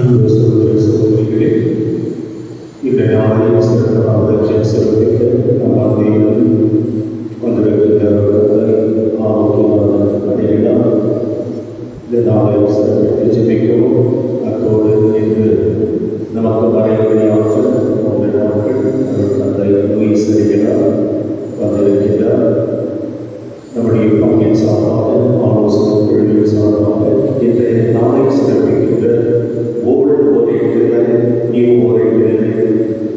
அன்பு சகோதர சகோதரிகளே, இந்த நாளில் சிறப்பாக சிறப்பிக்க நம் ஆதியில் வந்திருக்கின்ற ஆரோக்கியமான பணியினால் இந்த நாளை சிறப்பித்து ஜெபிக்கவும், அத்தோடு இன்று நமக்கு மறைமுறையாக மூன்று நாட்கள் தந்தை நோய் சரியினால் வந்திருக்கின்றார். நம்முடைய பங்கின் சார்பாக ஆலோசனை குழுவின் சார்பாக இன்றைய நாளை சிறப்பிக்கின்ற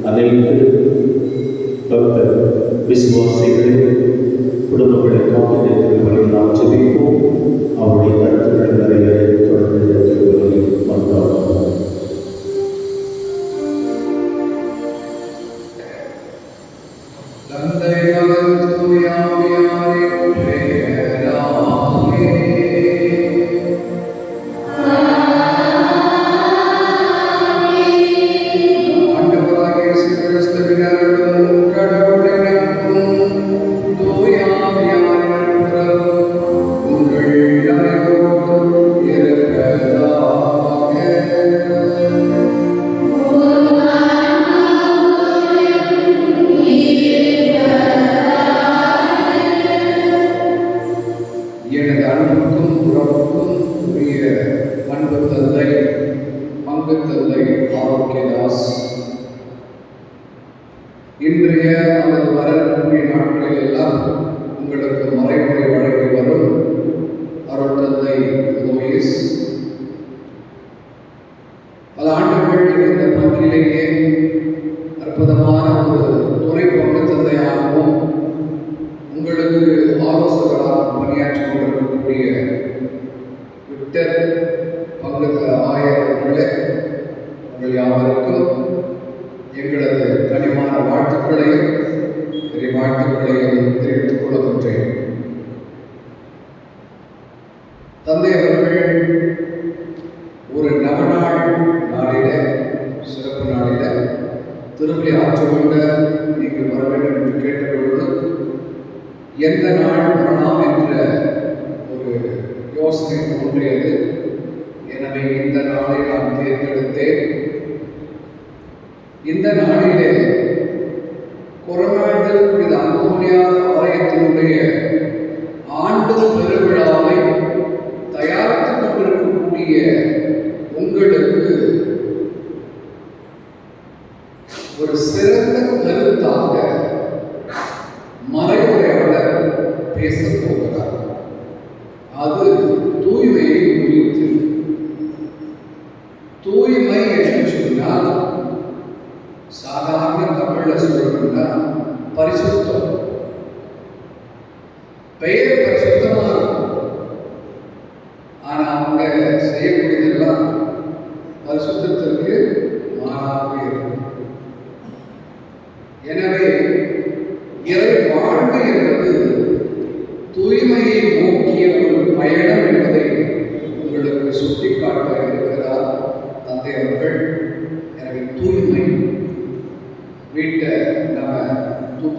அனைத்து பக்தர் விசுவாசிகளே குடும்பங்களுக்காக திருமணி நாம் ஜெபிப்போம். அவருடைய கருத்துக்கள் நிறைய தொடர்ந்து திருமணி வந்தார்கள். இன்றைய அல்லது வரக்கூடிய நாட்களில் எல்லாம் உங்களுக்கு மறைமுறை வழங்கி வரும் அருட்தந்தை லூயிஸ் பல ஆண்டுகள் இந்த பங்கிலேயே அற்புதமான ஒரு துணை பங்கு தந்தையாகவும் உங்களுக்கு ஆலோசகராக பணியாற்றி கொண்டிருக்கக்கூடிய விக்டர் பங்கு ஆயர்களே, உங்கள் யாவருக்கும் எங்களது கனிமான வாழ்த்துக்களையும் தெரிவித்துக் கொள்கின்றேன். தந்தை அவர்கள் ஒரு நவநாள் நாளில, சிறப்பு நாளில திருப்பலி ஆற்றுக்கொண்ட நீங்கள் வர வேண்டும் என்று கேட்டபொழுது எந்த நாள் வரலாம் என்ற ஒரு யோசனை தோன்றியது. எனவே இந்த நாளை நான் தேர்ந்தெடுத்தேன். இந்த நாளிலே கொரோனாவில் புனித அந்தோனியார் ஆலயத்தினுடைய ஆண்டு பெருவிழாவை தயாரித்துக் கொண்டிருக்கக்கூடிய உங்களுக்கு ஒரு சிறந்த கருத்தாக மறைவுரையாளர் பேசப் போகிறார். அது தூய்மையை குறித்து. தூய்மை என்று சொன்னால் சாதாரண தமிழ்ல சொல்லணும்னா பரிசுத்தம். பெயர் பரிசுத்தமா இருக்கும், ஆனா அவங்க செய்யக்கூடியது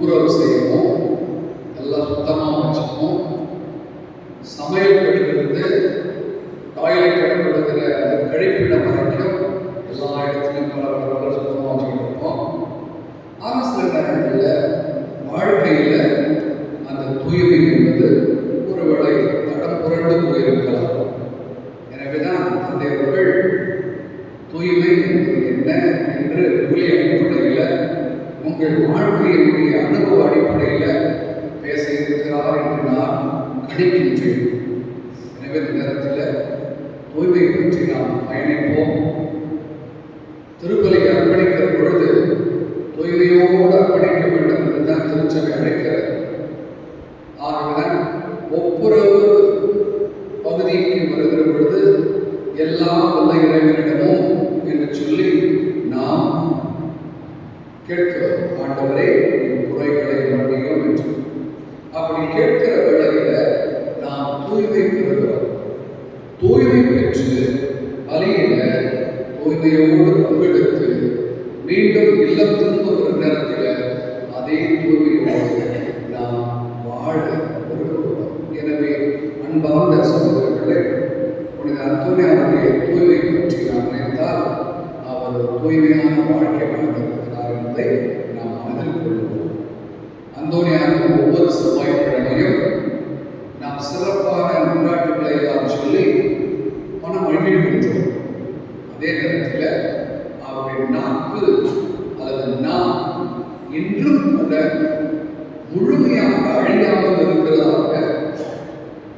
துப்புரவு செய்யணும், எல்லாம் சுத்தமாக வச்சுக்கணும். சமையல் கழிவிலிருந்து டாய்லெட் இடப்படுகிற அந்த கழிப்பிடம் வரைக்கும் எல்லா இடத்துலையும் பல சுத்தமாக வச்சுக்கிட்டு இருக்கோம். ஆனால் சில நேரங்களில் வாழ்க்கையில் அந்த தூய்மை என்பது ஒருவேளை தடம் புரண்டு போயிருக்கலாம். எனவேதான் தந்தையவர்கள் தூய்மை என்பது என்ன என்று ஒளி அடிப்படையில் உங்கள் வாழ்க்கையினுடைய அனுபவ அடிப்படையில் பேச இருக்கிறார் என்று நான் கணிக்கின்றேன். எனவே இந்த நேரத்தில் தூய்மை பற்றி நாம் பயணிப்போம். திருப்பலி அர்ப்பணிக்கிற பொழுது தூய்மையோடு அர்ப்பணிக்க வேண்டும் என்று தான் திருச்சபை அழைக்கிறது. ஆகவேதான் ஒப்புரவு பகுதிக்கு வருகிற பொழுது எல்லாம் வல்ல இறைவனிடமும் என்று சொல்லி நாம் கேட்கிறோம், ஆண்டவரே என் குறைகளை மன்னியும் என்று. அப்படி கேட்கிற வேளையில் நாம் தூய்மை பெறுகிறோம். தூய்மை பெற்று பலியில தூய்மையோடு பங்கெடுத்து மீண்டும் இல்லம் திரும்புகிற நேரத்தில் அதே தூய்மையோடு நாம் வாழ விரும்புகிறோம். எனவே அன்பார்ந்த சகோதரர்களே, புனித அந்தோனியாருடைய தூய்மை பற்றி நாம் நினைத்தால் அவர் தூய்மையான வாழ்க்கை வாழ்ந்திருக்கிறார் என்பதை நாம் மனதில் கொள்வோம். அந்தோனியாருக்கு ஒவ்வொரு செவ்வாய்க்கிழமையும் நாம் சிறப்பான கொண்டாட்டுகளை எல்லாம் சொல்லி மனம் மகிழ்கின்றோம். அதே நேரத்தில் அவருடைய நாக்கு அல்லது நாம் இன்றும் கூட முழுமையாக அழியாமல் இருக்கிறதாக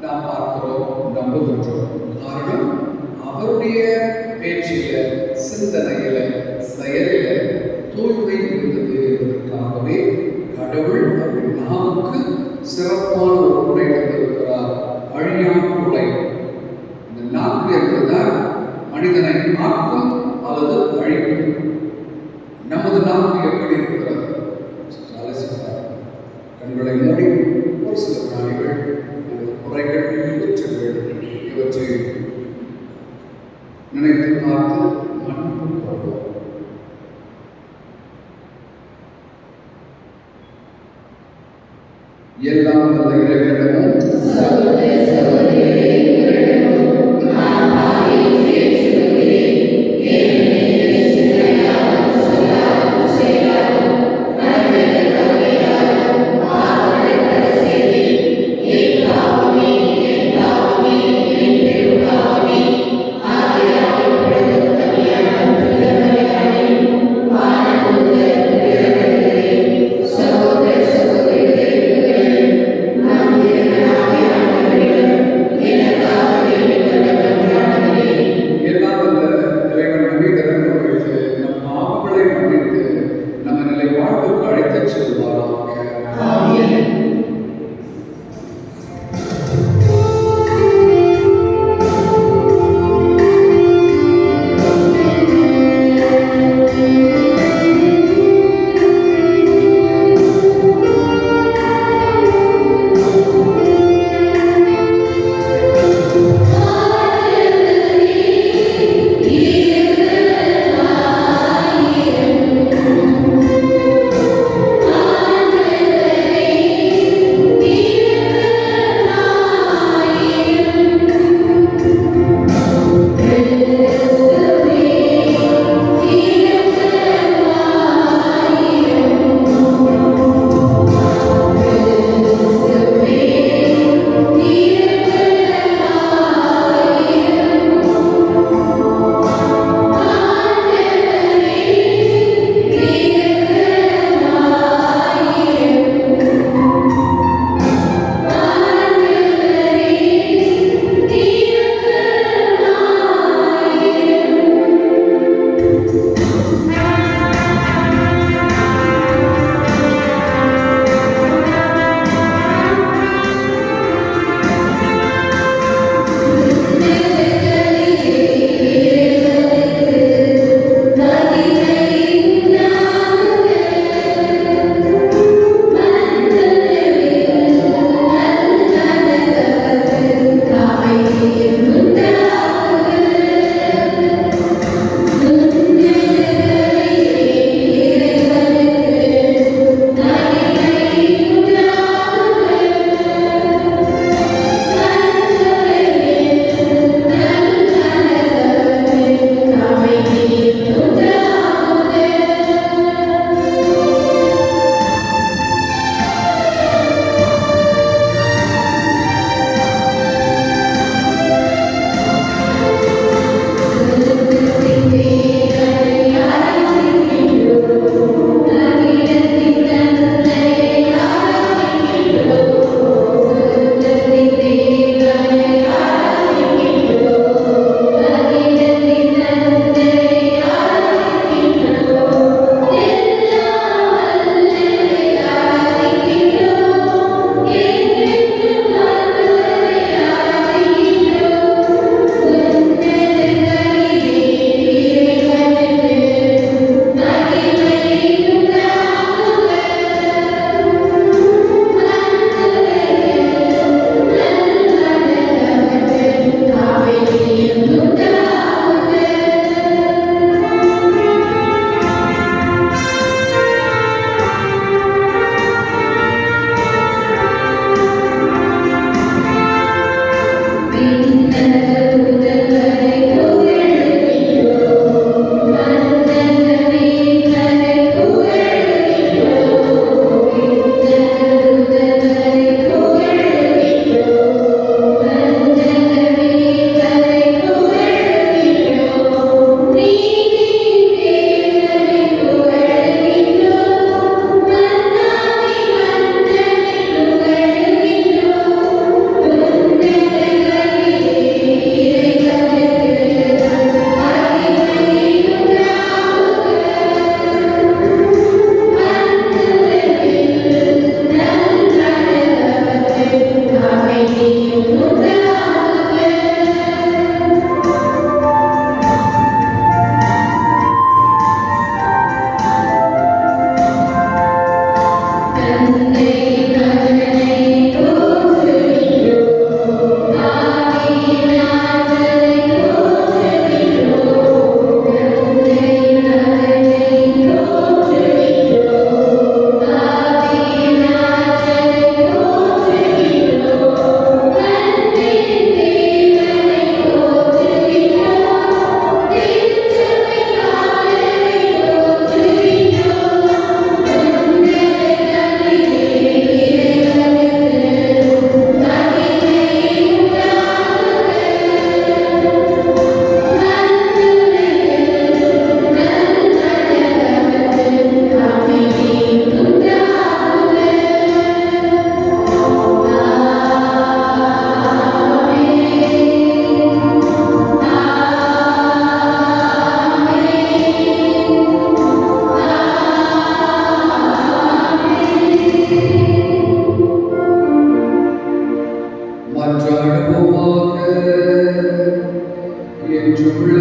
நாம் பார்க்கிறோம், நம்புகின்றோம். காரணம், அவருடைய பேச்சில, சிந்தனையில, செயலில தூய்மை இருந்தது என்பதற்காகவே கடவுள் அவருடைய நாவுக்கு சிறப்பான ஒரு குடை தந்திருக்கிறார், அழியா குடை. இந்த நாக்கு என்பதுதான் மனிதனை ஆக்கும் அல்லது அழிக்கும். நமது நாக்கு எப்படி இருக்கிறது? கண்களை மூடி ஒரு சில பிராணிகள் குறைகள் குற்றங்கள் இவற்றை நினைத்து பார்த்து மன்னிப்பு கொள்வோம். எல்லாம் நல்ல இறைவனிடமும்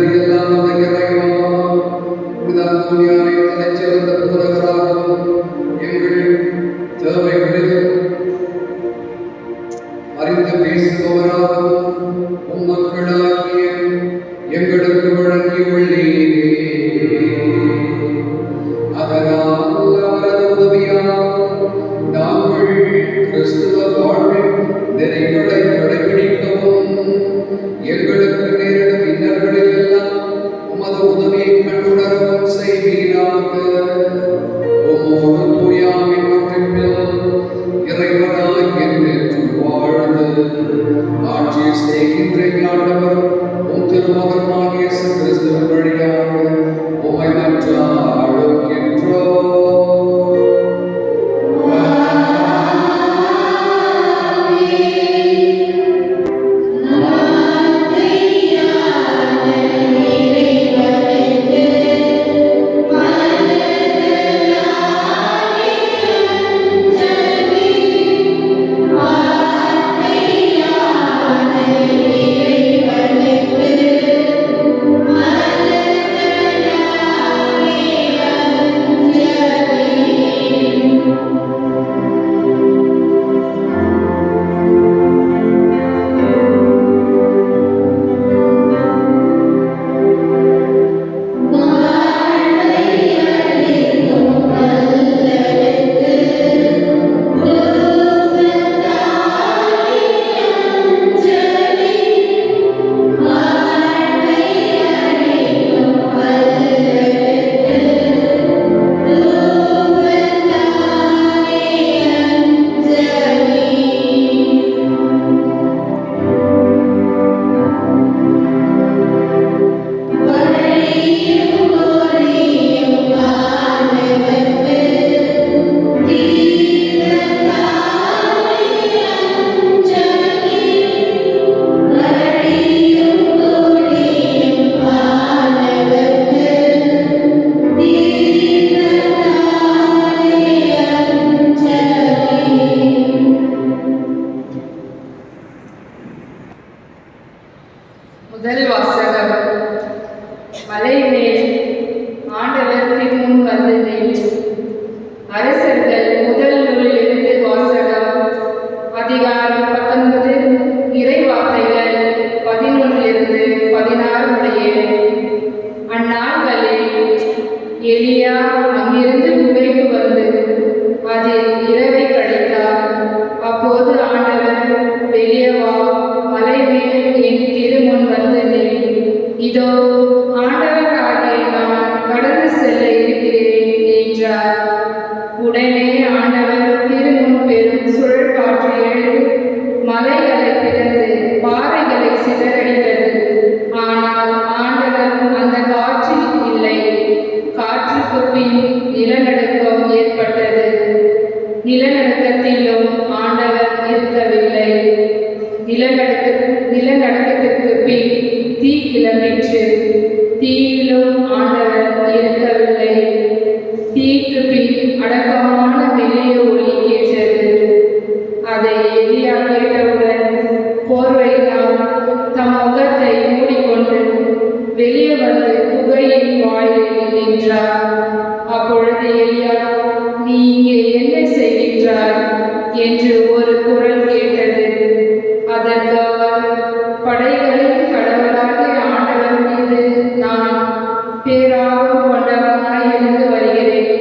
எல்லாம் வல்ல இறைவா, புனித அந்தோனியாரை தலைச்சிறந்த போதகராகவும் எங்கள் தேவைகளில் அறிந்து பேசுபவராகவும் உம்மக்களாகிய எங்களுக்கு வழங்கியுள்ளீரே. அதனால் அவரது உதவியால் நாங்கள் கிறிஸ்துவ வாழ்வின் நெறிகளை கடைபிடிக்கவும் எங்களுக்கு நேரிடும் இன்னல்களில் எல்லாம் உமது உதவியை கண்டுணரவும் செய்வீராக. உம்மோடு தூயாவின் ஒன்றிப்பில் இறைவனாய் என்றென்றும் வாழ்ந்து ஆட்சி செய்கின்ற ஆண்டவர் உம் திருமகனாகிய இயேசு கிறிஸ்துவின் வழியாக உம்மை மன்றாடுகின்றோம். முதல் வாசகம். மலை மேல் ஆண்டவர் திருமுன் வந்து நின்று. அரசர்கள் முதல் நூலிலிருந்து வாசகம். அதிகாரம் 19, இறைவார்த்தைகள் 11 16 முடிய. அந்நாட்களில் எலியா அங்கிருந்து குகைக்கு வந்து அதில் இரவை கழித்தார். அப்போது ஆண்டவர், வெளியே வா, மலை மேல் என் திருமுன் வந்து நில். இதோ ஆண்டவர் ஆகிய நான் கடந்து செல்ல இருக்கிறேன் என்றார். உடனே ஆண்டவர் திருமுன் பெரும் சுழல் காற்று எழுந்து மலைகளை பிளந்து பாறைகளை சிதறடித்தது. ஆனால் ஆண்டவர் அந்த காற்றில் இல்லை. காற்றுக்கு பின் நிலநடுக்கம் ஏற்பட்டது. நிலநடுக்கத்திலும் ஆண்டவர் இருக்கவில்லை. நிலநடுக்கத்திற்கு பின் தீ கிளம்பிற்று. தீயிலும் ஆண்டவர் இருக்கவில்லை. தீக்கு பின் அடக்கமான மெல்லிய ஒலி கேட்டது. அதை எலியா கேட்டவுடன் போர்வையினால் தம் முகத்தை மூடிக்கொண்டு வெளியே வந்து குகையின் வாயிலில் நின்றார். அப்பொழுது எலியா, நீ இங்கே என்ன செய்கின்றாய் என்று ஒரு குரல் கேட்டது. அதற்கு அவர், படைகளின் கடவுளாகிய ஆண்டவர் மீது நான் பேரார்வம் கொண்டவனாய் இருந்து வருகிறேன்.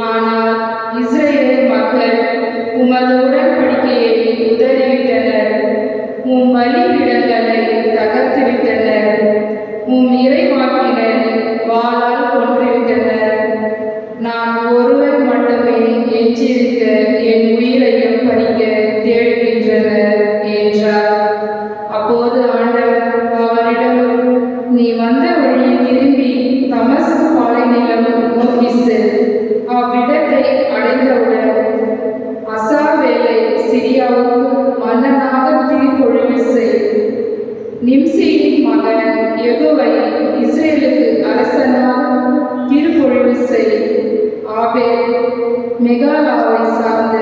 ஆனால் இஸ்ரேல் மக்கள் உமது உடன்படிக்கையை உதறிவிட்டனர். உம் பலிபீடங்களை தகர்த்துவிட்டனர். உம் இறைவாக்கினரை வாளால் கொன்றுவிட்டனர். நான் ஒருவர் மட்டுமே எஞ்சியிருக்க என் உயிரையும் பறிக்க தேடுகின்றனர் என்றார். அப்போது ஆண்டவர் அவரிடம், நீ வந்த வழி திரும்பி தமஸ்கு பாலைநிலம் நோக்கி செல். அவ்விடத்தை அடைந்தவுடன் அசாவேலை சிரியாவுக்கு மன்னனாக திருப்பொழிவு செய். நிம்சியின் மகன் யெகூவை இஸ்ரேலுக்கு அரசனாக திருப்பொழிவு செய். ஆபேல் மெகாலாவை சார்ந்த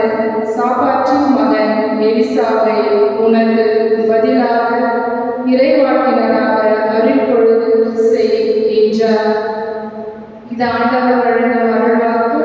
சாபாற்றின் மகன் எலிசாவை உனக்கு பதிலாக இறைவாக்கினராக அருள்பொழுது செய். இந்த ஆண்டவர் வழங்கும் அருள்வாக்கு.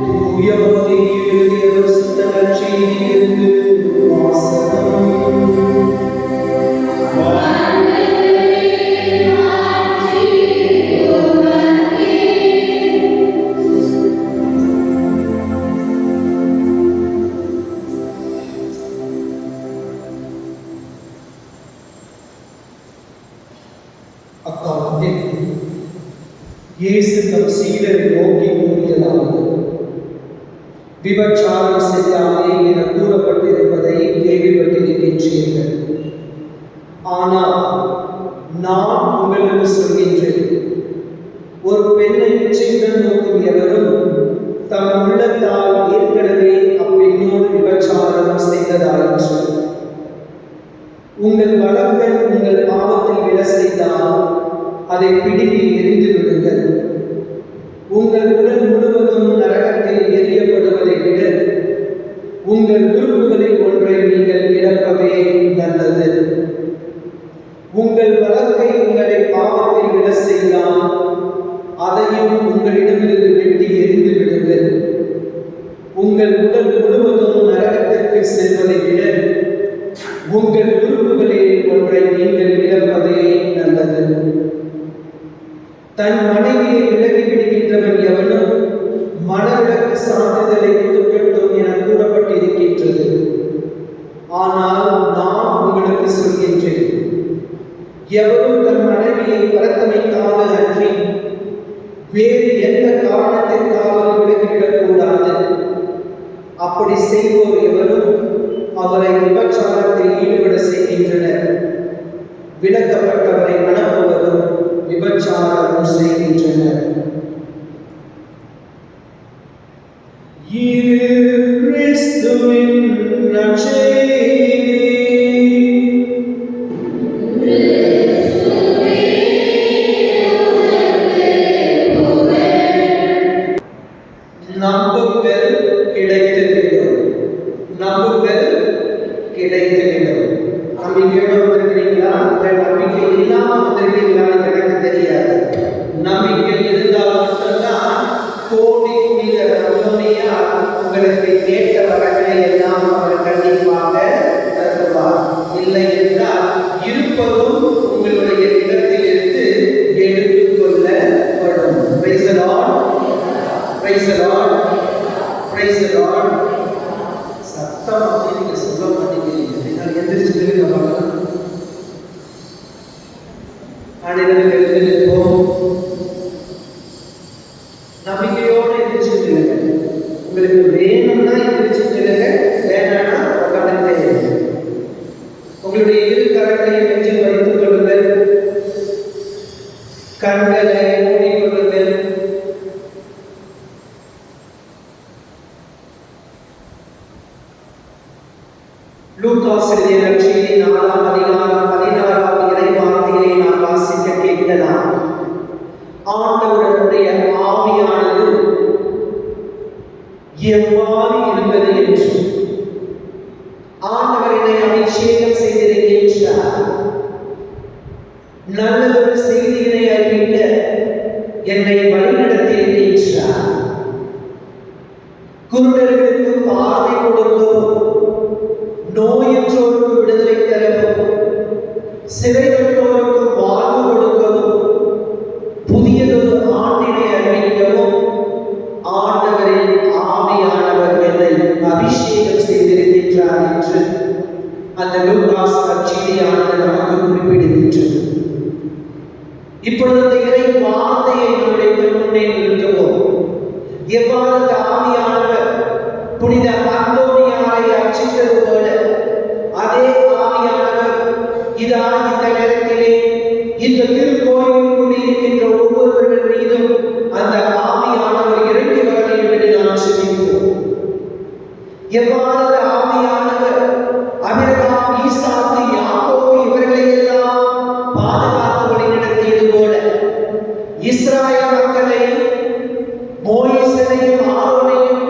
தூய மொழியில் தேவ சித்தங்கள் செய்திருந்து இயேசு தம் சீடரை நோக்கி கூறியதாவது: விபச்சாரம் செய்யாதே என கூறப்பட்டிருப்பதை கேள்விப்பட்டிருக்கின்றீர்கள். ஆனால் நான் உங்களுக்கு சொல்கின்றேன், ஒரு பெண்ணை இச்சையுடன் நோக்கும் எவரும் தம் உள்ளத்தால் ஏற்கனவே அப்பெண்ணோடு விபச்சாரம் செய்ததாயிற்று. உங்கள் வழக்கன் உங்கள் பாவத்தில் விழ செய்தால் அதை பிடுங்கி எரிந்து விடுங்கள். உங்கள் உடல் முழுவதும் நரகத்தில் எரியப்படுவதை விட உங்கள் உறுப்புகளில் ஒன்றை நீங்கள் இழப்பதே நல்லது. உங்கள் வழக்கை உங்களை பாவத்தில் விழ செய்தால் அதையும் உங்களிடமிருந்து வெட்டி எரிந்து விடுங்கள். உங்கள் உடல் முழுவதும் நரகத்திற்கு செல்வதை விட உங்கள் உறுப்புகளில் ஒன்றை நீங்கள் இழப்பதே நல்லது. தன் மனைவியை விலகி விடுகின்றவன் எவனும் மனவிலக்கு சான்றிதழை கொடுக்கட்டும் என கூறப்பட்டிருக்கின்றது. ஆனால் நான் உங்களுக்கு சொல்கின்றேன், எவரும் தன் மனைவியை பரத்தமைக்காக அன்றி வேறு எந்த காரணத்திற்காக விலகிவிடக்கூடாது. அப்படி செய்வோர் எவரும் அவரை விபச்சாரத்தில் ஈடுபட செய்கின்றனர். விலக்கப்பட்டவரை மணப்பவரும் விபச்சாரம் செய்கின்றனர். இது கிறிஸ்துவின் நற்செய்தி. நம்புங்கள், கிடைத்துவிடும். நம்புங்கள், கிடைத்துவிடும். நம்பிக்கையோட வந்திருக்கிறீங்களா, இல்லை நம்பிக்கை இல்லாமல் வந்திருக்கீங்களான்னு எனக்கு தெரியாது. நம்பிக்கை இருந்தால் மட்டும்தான் கோடி மீத நம்பிக்கையா உங்களுக்கு கேட்ட வரங்களை எல்லாம் அவர் கண்டிப்பாக தருவார். இல்லை என்றால் இருப்பதும் உங்களுடைய இடத்தில் இருந்து எடுத்துக்கொள்ளப்படும். Praise the Lord. Praise the Lord. Praise the Lord. சத்தம் நீங்க சொல்ல மாட்டேங்கிறீங்க. நான் எந்திரிச்சு நில்லுங்க பார்க்கலாம். ஆண்டவருக்கு எழுந்திருப்போம். நம்பிக்கையோடு எந்திரிச்சு நில்லுங்க. உங்களுக்கு வேணும்னா எந்திரிச்சு நில்லுங்க, வேணாம்னா உட்கார்ந்துட்டே இருங்க. உங்களுடைய இரு கரங்களையும் நெஞ்சில் வைத்துக் கொள்ளுங்கள். கண்களை மூடிக்கொள்ளுங்கள். லூகாஸ் எழுதிய நற்செய்தி 4ஆம் அதிகாரம் 16ஆம் இறைவார்த்தையை நாம் வாசிக்க கேட்கலாம். ஆண்டவருடைய ஆவியானது எவ்வாறு இருந்தது என்று ஆண்டவர் என்னை அபிஷேகம் செய்திருக்கின்றார். நல்லதொரு செய்தியினை அறிவிக்க என்னை வழிநடத்தி இருக்கின்றார். குருடர்களுக்கு பார்வை கொடுக்கவும், நோயற்றோருக்கு விடுதலை தரவும், சிறைப்பட்டோருக்கு வாழ்வு கொடுக்கவும், புதியதொரு ஆண்டினை அறிவிக்கவும் ஆண்டவரின் ஆவியானவர் என்னை அபிஷேகம் செய்திருக்கின்றார் என்று அந்த லூகாஸ் நற்செய்தியானது நமக்கு குறிப்பிடுகின்றது. இப்பொழுது இந்த இறை வார்த்தையை நம்முடைய முன்னே நிறுத்துவோம். எவ்வாறு அந்த ஆவியானவர் புனித அந்தோனியாரை அர்ச்சித்தது போல அதே ஆவியானவர் இதா இந்த நேரத்திலே இந்த திருக்கோயிலில் கூடியிருக்கின்ற ஒவ்வொருவர்கள் மீதும் அந்த ஆவியானவர் இறங்கி வர வேண்டும் என்று நாம் சிந்திப்போம். எவ்வாறு அந்த ஆவியானவர் ஆபிரகாம், ஈசாக்கு, யாக்கோபு இவர்களை எல்லாம் பாதுகாத்து வழிநடத்தியது போல இஸ்ராயேல் மக்களை, மோசேயையும் ஆரோனையும்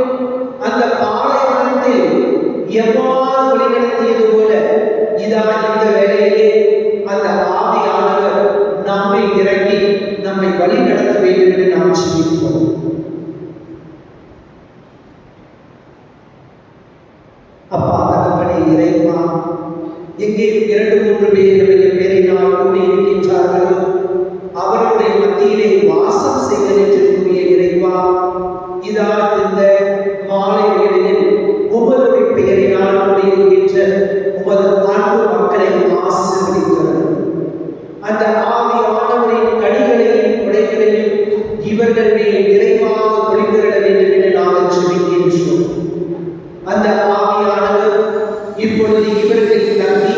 அந்த பாலைவனத்தில் எவ்வாறு வழிநடத்தியது போல இதா இந்த வேளையிலே அந்த ஆவியானவர் நம்மை இறங்கி நம்மை வழி நடத்த வேண்டும் என்று நாம் சிந்திப்போம். அப்பா தகப்பனே, இறைவா, எங்கே 2-3 பேருடைய பேரை நான் கூடி இருக்கின்றார்களோ அவர்களுடைய மத்தியிலே வாசம் செய்வதற்குரிய இறைவா, இதா இந்த மாலை வேளையில் உமது பெயரினால் கூடியிருக்கின்ற உமது அன்பு மக்களை ஆசீர்வதித்தவர். அந்த ஆவியானவரின் கனிகளையும் கொடைகளையும் ஆவியானவர் இப்பொழுது இவர்களில் தங்கி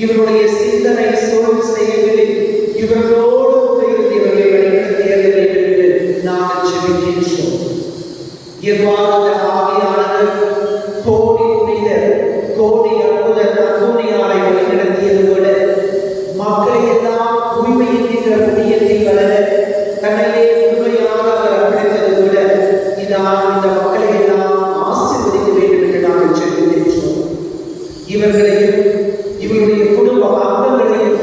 இவருடைய சிந்தனை சொல் செயல்களில் இவர்களோடு இவர்களை வழிநடத்திய வேண்டும் என்று நாங்கள் ஜெபிக்கின்றோம். எவ்வாறு ஆவியானவர் கோடி புனிதர் கோடி அற்புதர் அந்தோனியாரை வழிநடத்தியது போல மக்களை எல்லாம் உரிமை என்கின்ற புண்ணியத்தை வளர தன்னையே உண்மையாக அவர் அர்ப்பணித்தது போல இதான் இந்த மக்களை எல்லாம் ஆசீர்வதிக்க வேண்டும் என்று நாங்கள் ஜெபிக்கின்றோம். இவர்களையும் இவருடைய குடும்ப அங்கங்களையும்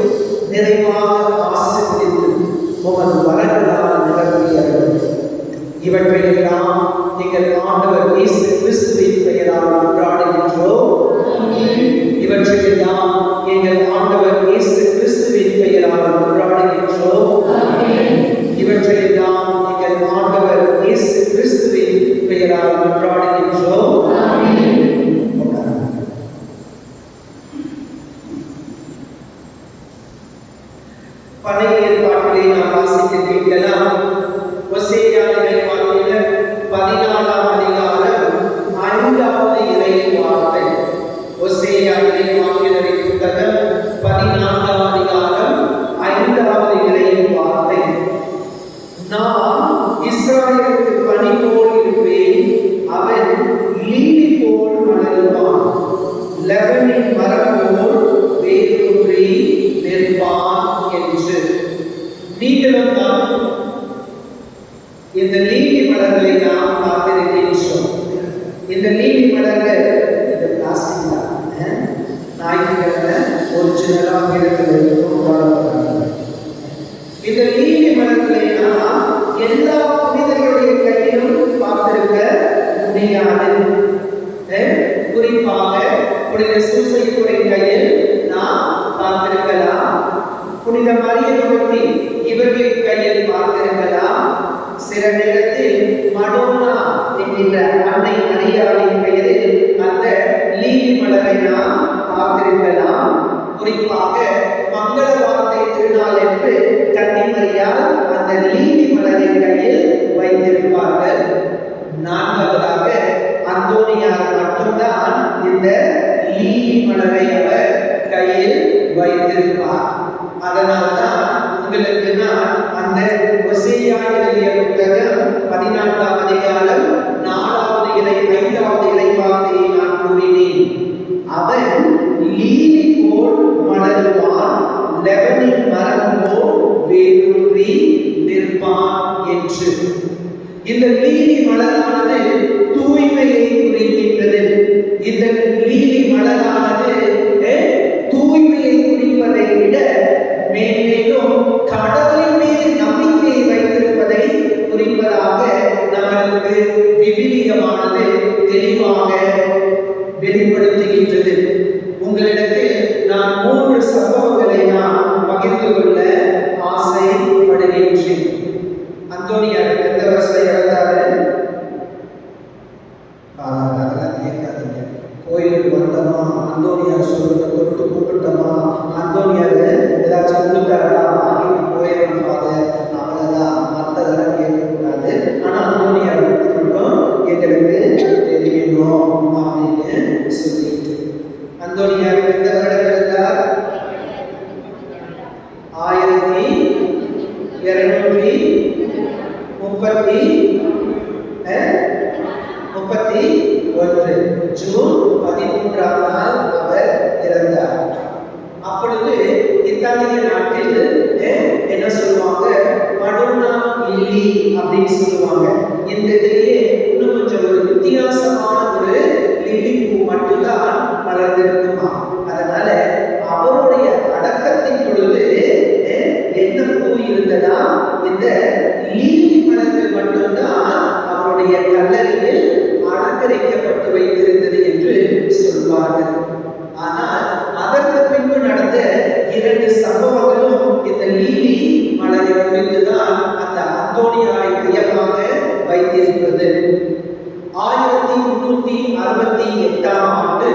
நிறைவாக ஆசீர்வதித்து உமது வரங்களால் நிரப்பியவர். இவற்றையெல்லாம் எங்கள் ஆண்டவர் இயேசு கிறிஸ்துவின் பெயரால் கொண்டாடுகின்றோம். இவற்றையெல்லாம் எங்கள் ஆண்டவர் இயேசு கிறிஸ்துவின் பெயரால் கொண்டாடுகின்றோம். இவற்றையெல்லாம் எங்கள் ஆண்டவர் இயேசு கிறிஸ்துவின் பெயரால் கொண்டாடுகின்றோம். பழைய ஏற்பாட்டிலே நாம் வாசிக்க கேட்கலாம். ஓசேயாவின் வாக்கினர் 14ஆம் அதிகாரம் 5வது இறையின் வார்த்தை. ஓசேயாவின் வாக்கினரின் புத்தகம் 14ஆம் அதிகாரம் 5வது இறையின் வார்த்தை. நான் இஸ்ராயேலுக்கு பனி போல் இருப்பேன், அவன் லீலி போல் மலருவான், லெபனின் மரம் போல் வேரூன்றி நிற்பான் என்று. நீங்களும் தான் இந்த லீலி மலர்களை நாம் பார்த்திருக்கின்றோம். இந்த லீலி மலர்கள் இந்த பிளாஸ்டிக் தான் ஞாயிற்றுக்கிழமை ஒரிஜினலாக இருக்கிறது. இந்த லீலி மலர்களை நாம் எல்லா புனிதர்களுடைய கையிலும் பார்த்திருக்க முடியாது. குறிப்பாக புனித சூசையுடைய கையில் நாம் பார்த்திருக்கலாம், புனித மரியத்தை இவர்கள் கையில் பார்த்திருக்கலாம். சில நேரத்தில் மடோனா என்கின்ற அன்னை மரியாவின் பெயரில் அந்த லீலி மலரை நாம் பார்த்திருக்கலாம். குறிப்பாக மங்கள வார்த்தை திருநாள் என்று கன்னி மரியாள் அந்த லீலி மலரின் கையில் வைத்திருப்பார்கள். நான்காவதாக அந்தோனியார் மட்டும்தான் இந்த லீலி மலரை அவர் கையில் வைத்திருப்பார். அதனால்தான் உங்களுக்கு நான் அந்த ஓசேயா எழுதிய புத்தகம் 14ஆம் அதிகாரம் 4வது இறை 5வது இறை வார்த்தையை நான் கூறினேன். அவன் லீலி போல் மலருவான், லெபனின் மரம் போல் வேரூன்றி நிற்பான் என்று. இந்த லீலி மலரானது தூய்மையை குறிக்கின்றது. இந்த லீலி மலரானது தூய்மையை குறிப்பதை விட மேலும் கடவுளின் மீது நம்பிக்கையை வைத்திருப்பதை குறிப்பதாக நமக்கு விவிலியமானது தெளிவாக வெளிப்படுத்துகின்றது. உங்களிடத்தில் நான் 3 சம்பவங்களை நான் பகிர்ந்து கொள்ள ஆசைப்படுகின்றேன். அந்தோனியார் எந்த வருஷம் இறந்தாரு? அதெல்லாம் கேட்காதீங்க. கோயிலுக்கு வந்தோமா, அந்தோனியார் சொல்றத தொட்டு கூப்பிட்டோமா, அந்தோனியார் ஏதாச்சும் கொடுத்தாரா, வாங்கிட்டு போயிடணும், அவ்வளோதான். மற்றதெல்லாம் கேட்கக்கூடாது. ஆனால் அந்தோனியார் மட்டும் எங்களுக்கு தெரியணும் அப்படின்னு சொல்லிட்டு. அந்தோனியார் எந்த வருடம் இருந்தார்? 1231 ஜூன் 13ஆம் நாள் அவர் இறந்தார். அப்பொழுது இத்தாலிய நாட்டில் என்ன சொல்லுவாங்க, மடோனா லில்லி அப்படின்னு சொல்லுவாங்க. இந்த இதிலேயே இன்னும் கொஞ்சம் ஒரு வித்தியாசமான ஒரு லில்லி பூ மட்டும்தான் மலர்ந்திருக்குமா. அதனால அவருடைய அடக்கத்தின் பொழுது என்ன பூ இருந்ததா, இந்த லீலி மலர்கள் மட்டும்தான் அவருடைய கல்லறையில் அலங்கரிக்கப்பட்டு வைத்திருந்தது என்று சொல்வார்கள். ஆனால் அதற்கு பின்பு நடந்த 2 சம்பவங்களும் இந்த லீலி மலரை குறித்துதான் அந்த அந்தோனியாரை மையமாக வைத்திருக்கிறது. 1368ஆம் ஆண்டு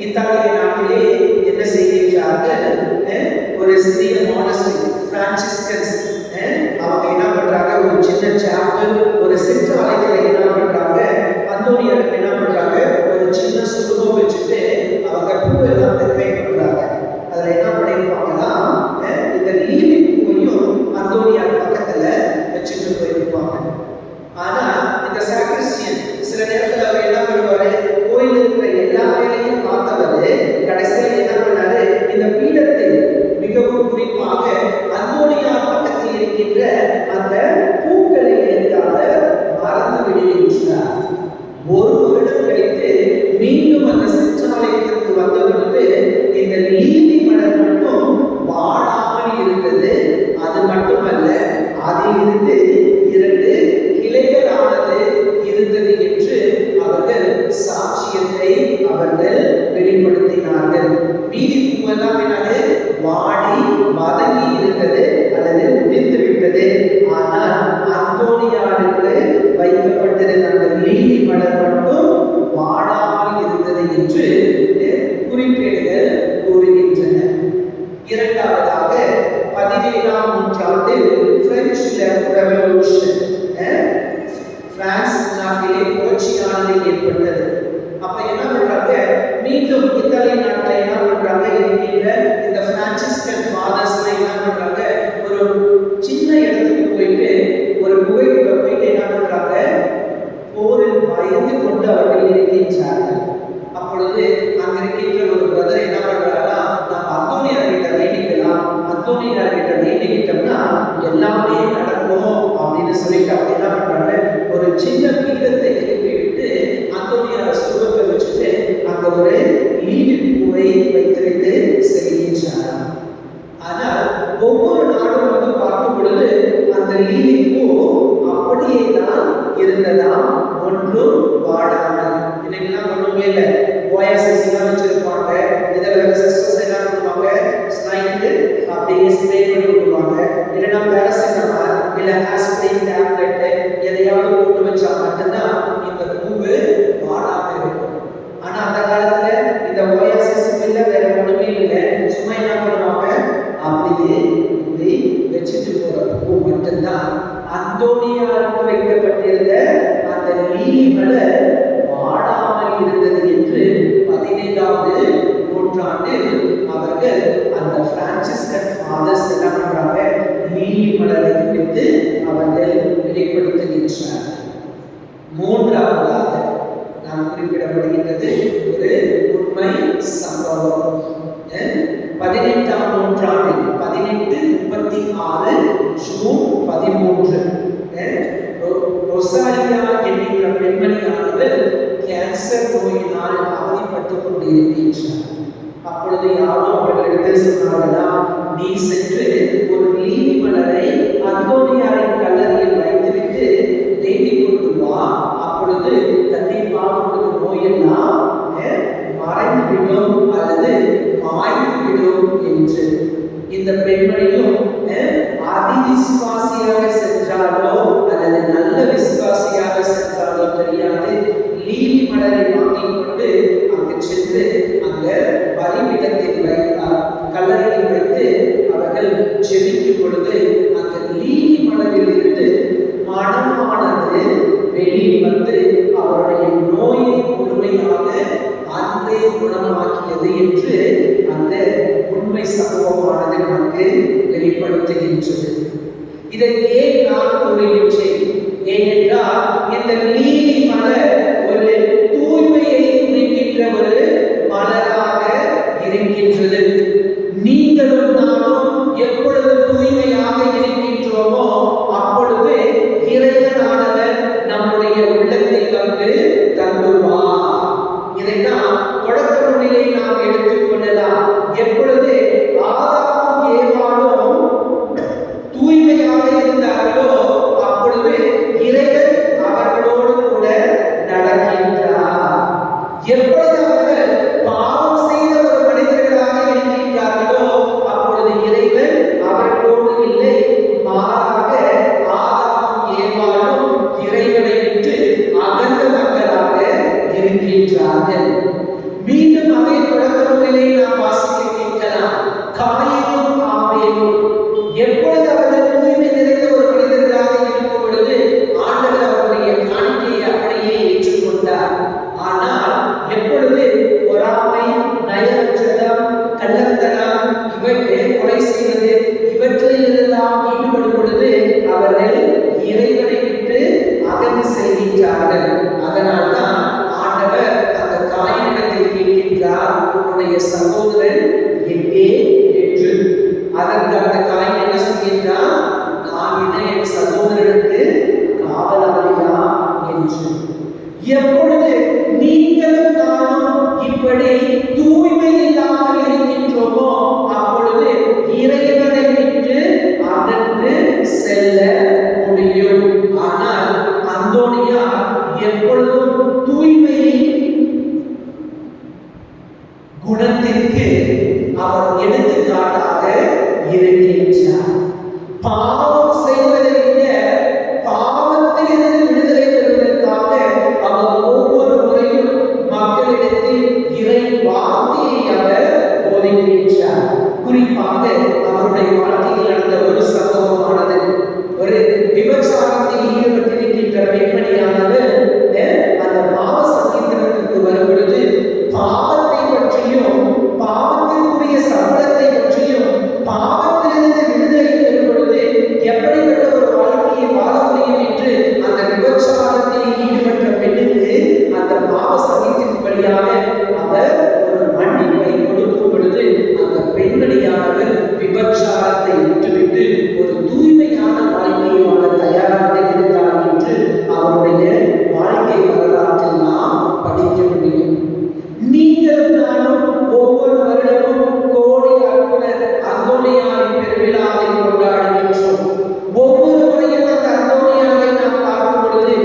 இத்தாலிய நாட்டிலே என்ன செய்கின்றார்கள், ஒரு சிறிய மானஸ்டரி பிரான்சிஸ்கன்ஸ் அவங்க என்ன பண்றாங்க, ஒரு சின்ன சாப்பல், ஒரு சிற்றாலயத்தில் என்ன பண்றாங்க, அந்தோனியாருக்கு என்ன பண்றாங்க, மீண்டும் அந்த சிற்றாலயத்திற்கு வந்த பொழுது இந்த லீலி மலர் மட்டும் வாடாமல் இருந்தது. அது மட்டுமல்ல, அதிலிருந்து 2 கிளைகளானது இருந்தது என்று அவர்கள் சாட்சியத்தை அவர்கள் வெளிப்படுத்தினார்கள். மீதி பூவெல்லாம் என்னது? வாடி வதங்கி இருந்தது அல்லது முடிந்து விட்டது. ஆனால் அந்தோனியாருக்கு வைக்கப்பட்டிருந்த அந்த லீலி மலர் மட்டும் வாடாமல் இருந்தது என்று குறிப்பேடுகள் கூறுகின்றன. இரண்டாவதாக 17ஆம் நூற்றாண்டில் பிரெஞ்சு ரெவல்யூஷன், பிரான்ஸ் நாட்டிலே புரட்சியானது ஏற்பட்டது. அப்ப என்ன பண்றாங்க? மீண்டும் இத்தாலி நாட்டில் என்ன பண்றாங்க? இருக்கின்ற இந்த பிரான்சிஸ்கன் ஃபாதர்ஸ் என்ன பண்றாங்க? ஒரு சின்ன இடத்துக்கு போயிட்டு ஒரு குகைக்குள்ள போயிட்டு என்ன பண்றாங்க? போரில் பயந்து கொண்டு அவர்கள் இருக்கின்றார்கள். அப்பொழுது அங்க இருக்கின்ற ஒரு பிரதர் என்ன பண்றாருன்னா, நம்ம அந்தோனியார்கிட்ட வேண்டிக்கலாம், அந்தோனியார்கிட்ட வேண்டிக்கிட்டோம்னா எல்லாமே நடக்கும் அப்படின்னு சொல்லிட்டு அவங்க என்ன பண்றாங்க? ஒரு சின்ன பீடத்தை எழுப்பி விட்டு அந்தோனியார் சுரத்தை வச்சுட்டு அங்க ஒரு லீலி பூவை வைத்து செல்கின்றார். ஆனால் ஒவ்வொரு நாடும் வந்து பார்க்கும் பொழுது அந்த லீலி பூ அப்படியே தான் இருந்ததாம், ஒன்றும் வாடாமல். இன்னைக்கெல்லாம் ஒண்ணுமே இல்லை, ஓஎஸ்எஸ் எல்லாம் வச்சிருப்பாங்க. இதில் சிஸ்டர்ஸ் என்ன பண்ணுவாங்க? ஸ்னைட்டு அப்படியே ஸ்ப்ரே பண்ணி விடுவாங்க. இல்லைன்னா பேராசிட்டமால் இல்லை ஆஸ்பிரின் டேப்லெட்டு எதையாவது போட்டு வச்சா மட்டும்தான் இந்த பூவு வாடாமல் இருக்கும். ஆனா அந்த காலத்துல இந்த ஓஎஸ்எஸ் இல்லை, வேற ஒண்ணுமே இல்லை. சும்மா என்ன பண்ணுவாங்க? அப்படியே இப்படி வச்சுட்டு போற பூ மட்டும்தான். அந்தோனியாருக்கு வைக்கப்பட்டிருந்த அந்த லீலி மலர் வாடாமல் இருந்தது என்று 17ஆவது நூற்றாண்டில் அவர்கள் அந்த பிரான்சிஸ்கன் ஃபாதர்ஸ் என்ன பண்றாங்க? லீலி மலரை குறித்து அவர்கள் வெளிப்படுத்துகின்றனர். மூன்றாவதாக நாம் குறிப்பிடப்படுகின்றது ஒரு உண்மை சம்பவம். 18ஆம் நூற்றாண்டில் 1836 ஜூன் 13 ரொசாலியா என்கிற பெண்மணியானவர் கேன்சர் நோயினால் அவதிப்பட்டுக் கொண்டிருக்கின்றார். அப்பொழுது யாரோ அவர்களிடத்தில் சொன்னார்களா, நீ சென்று ஒரு லீலி மலரை அந்தோனியாரின் கல்லறையில் வைத்துவிட்டு வேண்டிக் கொண்டு வா, அப்பொழுது கண்டிப்பாக உங்களுக்கு நோயெல்லாம் மறைந்துவிடும் அல்லது மாய்ந்துவிடும் என்று. இந்த பெண்மணியும் அதிவிசுவாசியாக சென்றாலோ அல்லது நல்ல விசுவாசியாக சென்றாலோ தெரியாது, லீலி மலரை வாங்கிக் கொண்டு அங்கு சென்று அந்த பலிபீடத்தில் வைத்தார், கல்லறையில் வைத்து அவர்கள் ஜெபிக்கும் பொழுது அந்த லீலி மலரில் இருந்து மனமானது வெளியே வந்து அவருடைய நோயை முழுமையாக அன்றே குணமாக்கியது என்று அந்த உண்மை சம்பவமானது நமக்கு வெளிப்படுத்துகின்றது. இதை ஏன் நான் கூறுகின்றேன்? ஏனென்றால் இந்த லீலி மலர் ஒரு தூய்மையை குறிக்கின்ற ஒரு மலராக இருக்கின்றது. நீங்களும் நானும் எப்பொழுது தூய்மையாக இருக்கின்றோமோ அப்பொழுது இறைவனானவர் நம்முடைய உள்ளத்தில் வந்து தங்குவார். இதைதான் தொடக்க நூலிலே நாம் எடுத்துக்கொள்ளலாம். எப்பொழுது ஆதாமும் ஏவாளும் தூய்மையாக இருந்தார்களோ அப்பொழுது இறைவன் அவர்களோடு கூட நடக்கின்றார். எப்பொழுது அவர்கள் பாவம் செய்த ஒரு மனிதர்களாக இருக்கின்றார்களோ அப்பொழுது இறைவன் அவர்களோடு இல்லை, மாறாக ஆதாமும் ஏவாளும் இறைவனை விட்டு அகன்ற மக்களாக இருக்கின்றார்கள். மீண்டும் அதை தொடக்க நூலிலே நாம் வாசிக்க கேட்கலாம். காயினும் ஆபேலும் எப்பொழுது அவர்கள் தூய்மை நிறைந்த ஒரு மனிதர்களாக இருக்கும் பொழுது ஆண்டவர் அவருடைய காணிக்கையை அப்படியே ஏற்றுக்கொண்டார். ஆனால் எப்பொழுது பொறாமை, நயவஞ்சகம், கள்ளத்தனம், கொலை செய்வது இவற்றிலெல்லாம் ஈடுபடும் பொழுது அவர்கள் இறைவனை விட்டு அகன்று செல்கின்றார்கள். அதனால்தான் ஆண்டவர் அந்த காயினிடத்தில் கேட்கின்றார், உன்னுடைய சகோதரன் எங்கே என்று. அதற்கு அந்த காயின் என்ன சொல்கின்றார்? நான் என் சகோதரனுக்கு காவலாளியா என்று. எப்பொழுது நீங்களும் நானும் எப்படி தூய்மை இல்லாமல் இருக்கின்றோமோ அப்பொழுது இறைவனை விட்டு அகன்று செல்ல முடியும். ஆனால் அந்தோனியார் எப்பொழுதும் தூய்மையை குணத்திற்கு அவர் எடுத்துக்காட்டாக இருக்கின்றார். பாவம் செய்வதை விட பாவத்திலிருந்து விடுதலை பெறுவதற்காக அவர் ஒவ்வொரு முறையும் மக்களிடத்தில் இறை வார்த்தையை அவர் போதிக்கின்றார். குறிப்பாக அவருடைய வாழ்க்கையில் நடந்த ஒரு சம்பவமானது, ஒரு விபச்சாரத்தில் ஈடுபட்டிருக்கின்ற பெண்மணியானவர் அந்த பாவ சங்கீதத்திற்கு வரும் பொழுது பாவத்தை பற்றியும் பாவத்திற்குரிய சம்பளத்தை பற்றியும் பாவத்திலிருந்து விடுதலை பெறும் பொழுது எப்படிப்பட்ட ஒரு வாழ்க்கையை வாழ முடியும் என்று அந்த விபச்சாரத்தில் ஈடுபட்ட பெண்ணுக்கு அந்த பாவ சங்கீதத்தின் வழியாக அவர் ஒரு மன்னிப்பை கொடுக்கும் பொழுது அந்த பெண்மணியானவர் விபச்சாரத்தை விட்டுவிட்டு ஒரு தூய்மையான வாழ்க்கையை வாழ தயாராக இருந்தார் என்று அவருடைய வாழ்க்கை வரலாற்றில் நாம் படிக்க முடியும். நீங்களும் நானும் ஒவ்வொரு வருடமும் கோடி அற்புதர் அந்தோனியாரின் பெருவிழாவை கொண்டாடுகின்றோம். ஒவ்வொரு முறையும் அந்த அந்தோனியாரை நாம் பார்க்கும் பொழுது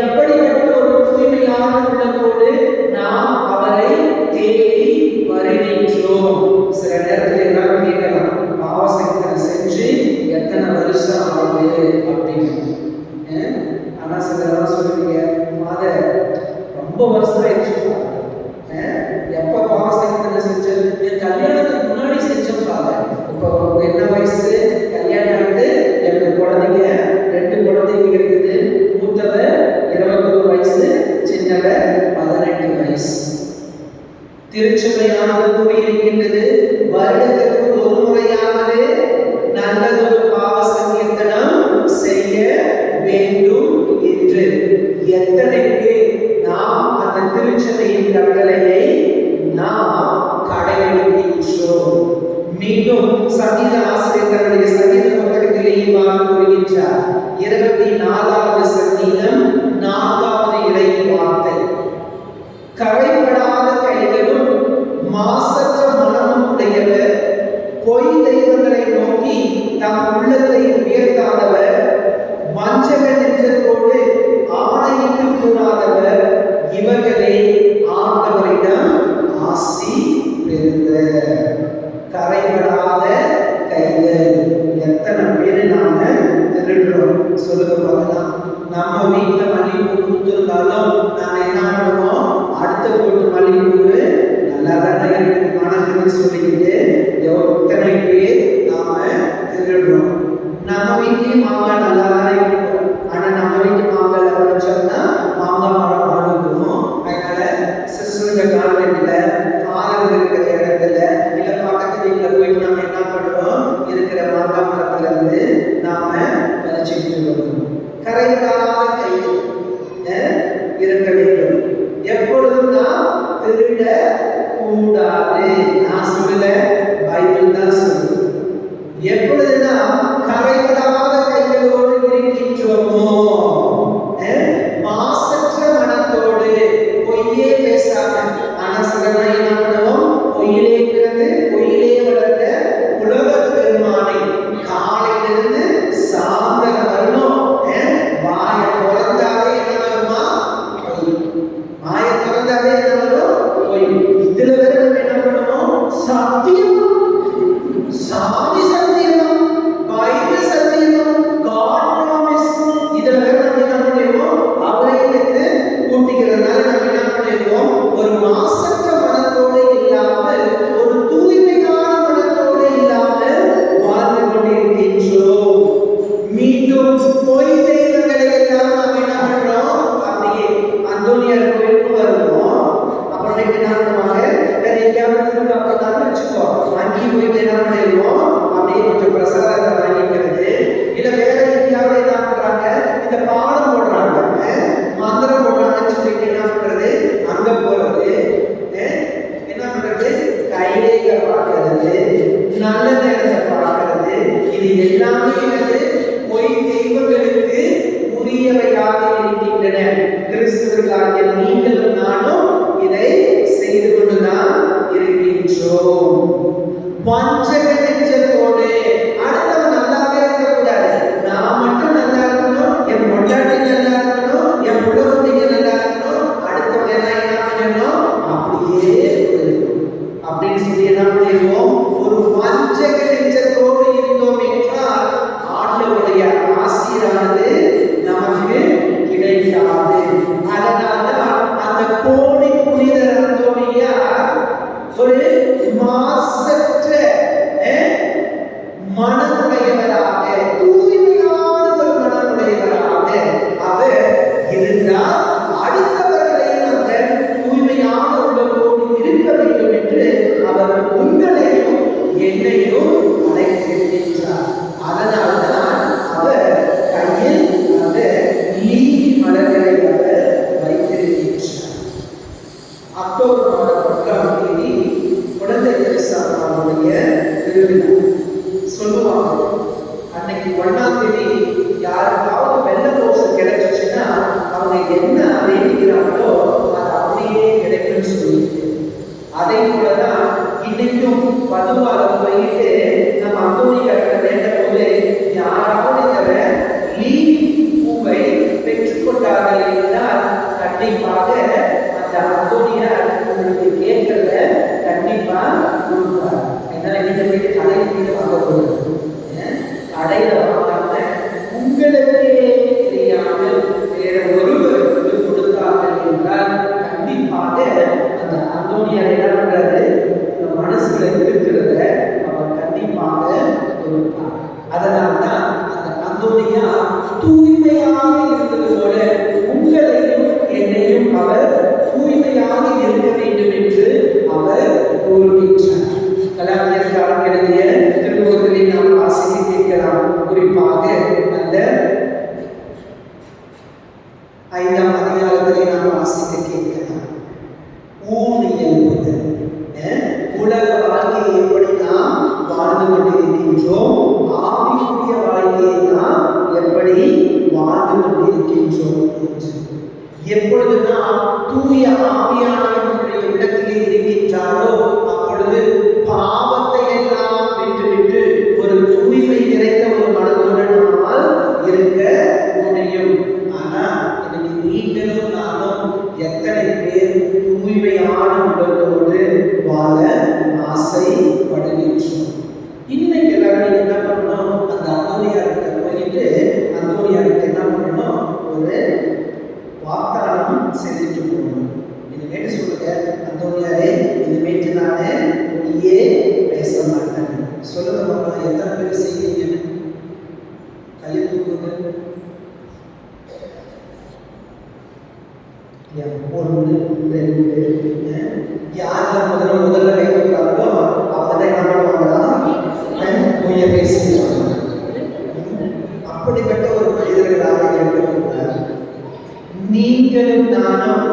எப்படிப்பட்ட ஒரு தூய்மையான உள்ளத்தோடு நாம் அவரை தேடி வருகின்றோம். சில நேரத்தில் எல்லாம் கேட்கலாம், பாவசங்கரை செஞ்சு எத்தனை வருஷம் ஆகுது அப்படின்னு. ஆனா சிலர் சொல்லுவீங்க, ஃபாதர் ரொம்ப வருஷம் ஆயிடுச்சு, எப்ப பாவசங்கரை செஞ்சது? என் கல்யாணத்துக்கு முன்னாடி செஞ்சோம் ஃபாதர். இப்போ என்ன வயசு? கல்யாணம் ஆகிட்டு எனக்கு குழந்தைங்க 2 குழந்தைங்க இருக்குது. மூத்தவர் 21 வயசு, சின்னவர் 18 வயசு. திருச்சபையானது கூறியிருக்கின்றது, வருடத்திற்கு ஒரு முறையாவது நல்லதொரு பாவ சங்கீர்த்தனம் செய்ய வேண்டும் என்று. எத்தனை பேர் நாம் அந்த திருச்சபையின் கட்டளையை நாம் கடைபிடிக்கின்றோம்? மீண்டும் சங்கீத ஆசிரியர் தன்னுடைய சங்கீத புத்தகத்திலேயே கூறுகின்றார், 24வது சங்கீதம் 4வது இறை வார்த்தை, கரைபடாத கைகளும் மாசற்ற மனமும் உடையவர், பொய் தெய்வங்களை நோக்கி தம் உள்ளத்தை உயர்த்தாதவர், வஞ்சக நெஞ்சத்தோடு ஆணையிட்டு கூறாதவர், இவர்களே ஆண்டவரிடம் ஆசி பெறுவர். கரைபடாத கைகள். எத்தனை பேர் நாம திருடுறோம் சொல்லுங்க பார்க்கலாம். நம்ம வீட்டுல மல்லிகைப்பூ கொடுத்துருந்தாலும் நாம என்ன பண்ணுவோம்? அடுத்த போட்டு மல்லிகைப்பூ நல்லா தானே இருக்கு மனசுன்னு சொல்லிக்கிட்டு எத்தனை பேர் நாம திருடுறோம். நம்ம வீட்லயும் மாங்காய் நல்லா தானே இருக்கும், ஆனா நம்ம வீட்டு மாங்காய் படிச்சோம்னா மாங்காய் மரம் ஆடுவோம். அதனால சிஸ்டருங்க கான்வென்ட்ல ஃபாதர் இருக்கிற இடத்துல இல்ல பக்கத்து வீட்டுல போயிட்டு நம்ம என்ன பண்ணுவோம்? இருக்கிற மாங்காய் மரத்துல இருந்து நாம பறிச்சுக்கிட்டு வருவோம். கரைபடாத கைகள் இருக்க வேண்டும். எப்பொழுதும் நாம் திருட கூடாது. நான் சொல்லல, பைபிள் தான் சொல்லுது. எப்பொழுது நாம் கரைபடாத கைகளோடு இருக்கின்றோமோ, மாசற்ற மனத்தோடு, பொய்யே பேசாம. ஆனா சிலனா என்ன பண்ணுவோம்? பொய்யிலே பிறந்து பொய்யிலே வளர்ந்த உலக பெருமானை காலையிலிருந்து சாயந்தரம் வரணும் வாய திறந்தாலே என்ன வருமா? பொய். வாய திறந்தாலே என்ன வரும்? பொய். இதுல வேற நம்ம என்ன பண்ணுவோம்? சத்தியம், சாமி சத்தியமா, பைபிள் சத்தியமா, காட் ப்ராமிஸ். இதுல வேற நம்ம என்ன பண்ணுவோம்? அவரை எடுத்து கூட்டிக்கிறதுனால நம்ம என்ன பண்ணுவோம்? ஒரு மாசற்ற மனத்தோடு இல்லாமல், ஒரு தூய்மையான மனத்தோடு இல்லாமல் வாழ்ந்து கொண்டிருக்கின்றோம். மீண்டும் பொய் தெய்வங்களை எல்லாம் நாம் என்ன பண்றோம்? அப்படியே அந்தோனியார் கோயிலுக்கு வருவோம். அப்புறம் என்ன பண்ணுவாங்க? வேற எங்கேயாவது திரும்ப அப்பதான் வச்சுக்கோ, அங்கேயும் போயிட்டு என்ன பண்ணிடுவோம்? அப்படியே கொஞ்சம் பிரசாதத்தை வாங்கிக்கிறது. இல்ல வேற எங்கேயாவது என்ன பண்றாங்க? இந்த பாடம் போடுறாங்க, மந்திரம் போடுறாங்கன்னு சொல்லிட்டு என்ன பண்றது? அங்க போறது, என்ன பண்றது? கைரேகை பார்க்கறது, நல்ல நேரத்தை பார்க்கறது. இது எல்லாமே என்னது? பொய் தெய்வங்களுக்கு உரியவையாக இருக்கின்றன. கிறிஸ்தவர்களாகிய நீங்களும் நானும் இதை செய்ய இருக்கின்றோம். வஞ்சக நெஞ்சத்தோடு அடுத்தவன் நல்லாவே இருக்கக்கூடாது, நான் மட்டும் நல்லா இருக்கணும், என் பொண்டாட்டி நல்லா இருக்கணும், என் குடும்பத்துக்கு நல்லா இருக்கணும், அடுத்தவன் என்ன பண்ணணும் அப்படியே அப்படின்னு சொல்லி என்ன பண்ணிடுவோம், ஒரு வஞ்சக நெஞ்சத்தோடு இருந்தோம் என்றால் ஆண்டவருடைய ஆசீர்வாதமானது நமக்கு கிடைக்காது. அதனால்தான் அந்த கோடி புனிதர் அந்தோனியார் ஒரு மாசற்ற மனமுடையவராக, தூய்மையான ஒரு மனமுடையவராக அவர் இருந்தால் அடுத்தவர்களையும் அந்த தூய்மையான உள்ளத்தோடு இருக்க வேண்டும் என்று அவர் உங்களையும் என்னையும் அழைத்திருக்கின்றார். அதனால்தான் அவர் கையில் அந்த லீலி மலர்களை அவர் வைத்திருக்கின்றார். அக்டோபர் மாதம் 1ஆம் தேதி குழந்தை தெரேசாவுடைய திருவிழா சொல்லுவாங்க. அன்னைக்கு 1ஆம் தேதி யாருக்காவது வெள்ள தோசை கிடைச்சிச்சுன்னா அவங்க என்ன வேண்டிக்கிறாங்களோ அது அப்படியே கிடைக்கும்னு சொல்லிட்டு, அதே போலதான் இன்னைக்கும் பதுவாரம் போயிட்டு நம்ம அந்தோனியார்கிட்ட வேண்ட போது யாராவது இந்த லீலி பூவை பெற்றுக்கொண்டார்கள் என்றால் கண்டிப்பாக அந்த அந்தோனியார் உங்களுக்கு கேட்கிறத கண்டிப்பா கொடுப்பார். என்னால என்ன போயிட்டு கடையில் வாங்க போகிறது, கடையில வாங்காம உங்களுக்கே தெரியாமல் வேற ஒருவருக்கு கொடுத்தார்கள் என்றால் கண்டிப்பாக அந்த அந்தோனியார் என்ன பண்றாரு, மனசுல இருக்கிறத அவர் கண்டிப்பாக கொடுப்பார். அதனால்தான் அந்த அந்தோனியா தூய்மையாக இருந்தது போல உங்களையும் என்னையும் அவர் தூய்மையாக இருக்க வேண்டும் என்று அவர் கூறுகின்றார். கலாச்சாரம் எழுதிய திருமுகத்திலே நாம் வாசிக்க கேட்கலாம். குறிப்பாக அந்த 5ஆம் அதிகாரத்திலே நாம் வாசிக்க கேட்கலாம். ஊழியல் உலக வாழ்க்கையை எப்படி நாம் வாழ்ந்து கொண்டிருக்கின்றோம், ஆவிக்குரிய வாழ்க்கையை நாம் எப்படி வாழ்ந்து கொண்டிருக்கின்றோம் என்று. எப்பொழுது நாம் தூய ஆவியானவருடைய இடத்திலே இருக்கின்றாரோ அப்பொழுது பாவத்தை எல்லாம் விட்டுவிட்டு ஒரு தூய்மை நிறைந்த ஒரு மனதோடு நம்மால் இருக்க முடியும். ஆனா இன்னைக்கு நீங்களும் நானும் எத்தனை பேர் தூய்மையான உடலோடு வாழ ஆசைப்படுகின்றோம்? இன்னைக்கு எல்லாரும் என்ன பண்ணணும், அந்த அந்தோனியார்கிட்ட போயிட்டு அந்தோனியார்கிட்ட என்ன பண்ணணும், ஒரு வாக்தானம் செஞ்சுட்டு போகணும். இனிமேட்டு சொல்லுங்க, அந்தோனியாரே இனிமேட்டு நானே பொய்யே பேச மாட்டேன் சொல்லுங்க. பாப்பா எத்தனை பேர் செய்வீங்கன்னு கையை தூக்குங்க. ஒன்று ரெண்டு, யாரெல்லாம் முதல்ல கை தூக்குறாங்களோ அவங்கதான் என்ன பண்ணுவாங்களா, பொய்ய பேசிடுவாங்க. அப்படிப்பட்ட ஒரு மனிதர்களாக இருக்கக்கூடாது. நீங்களும் நானும்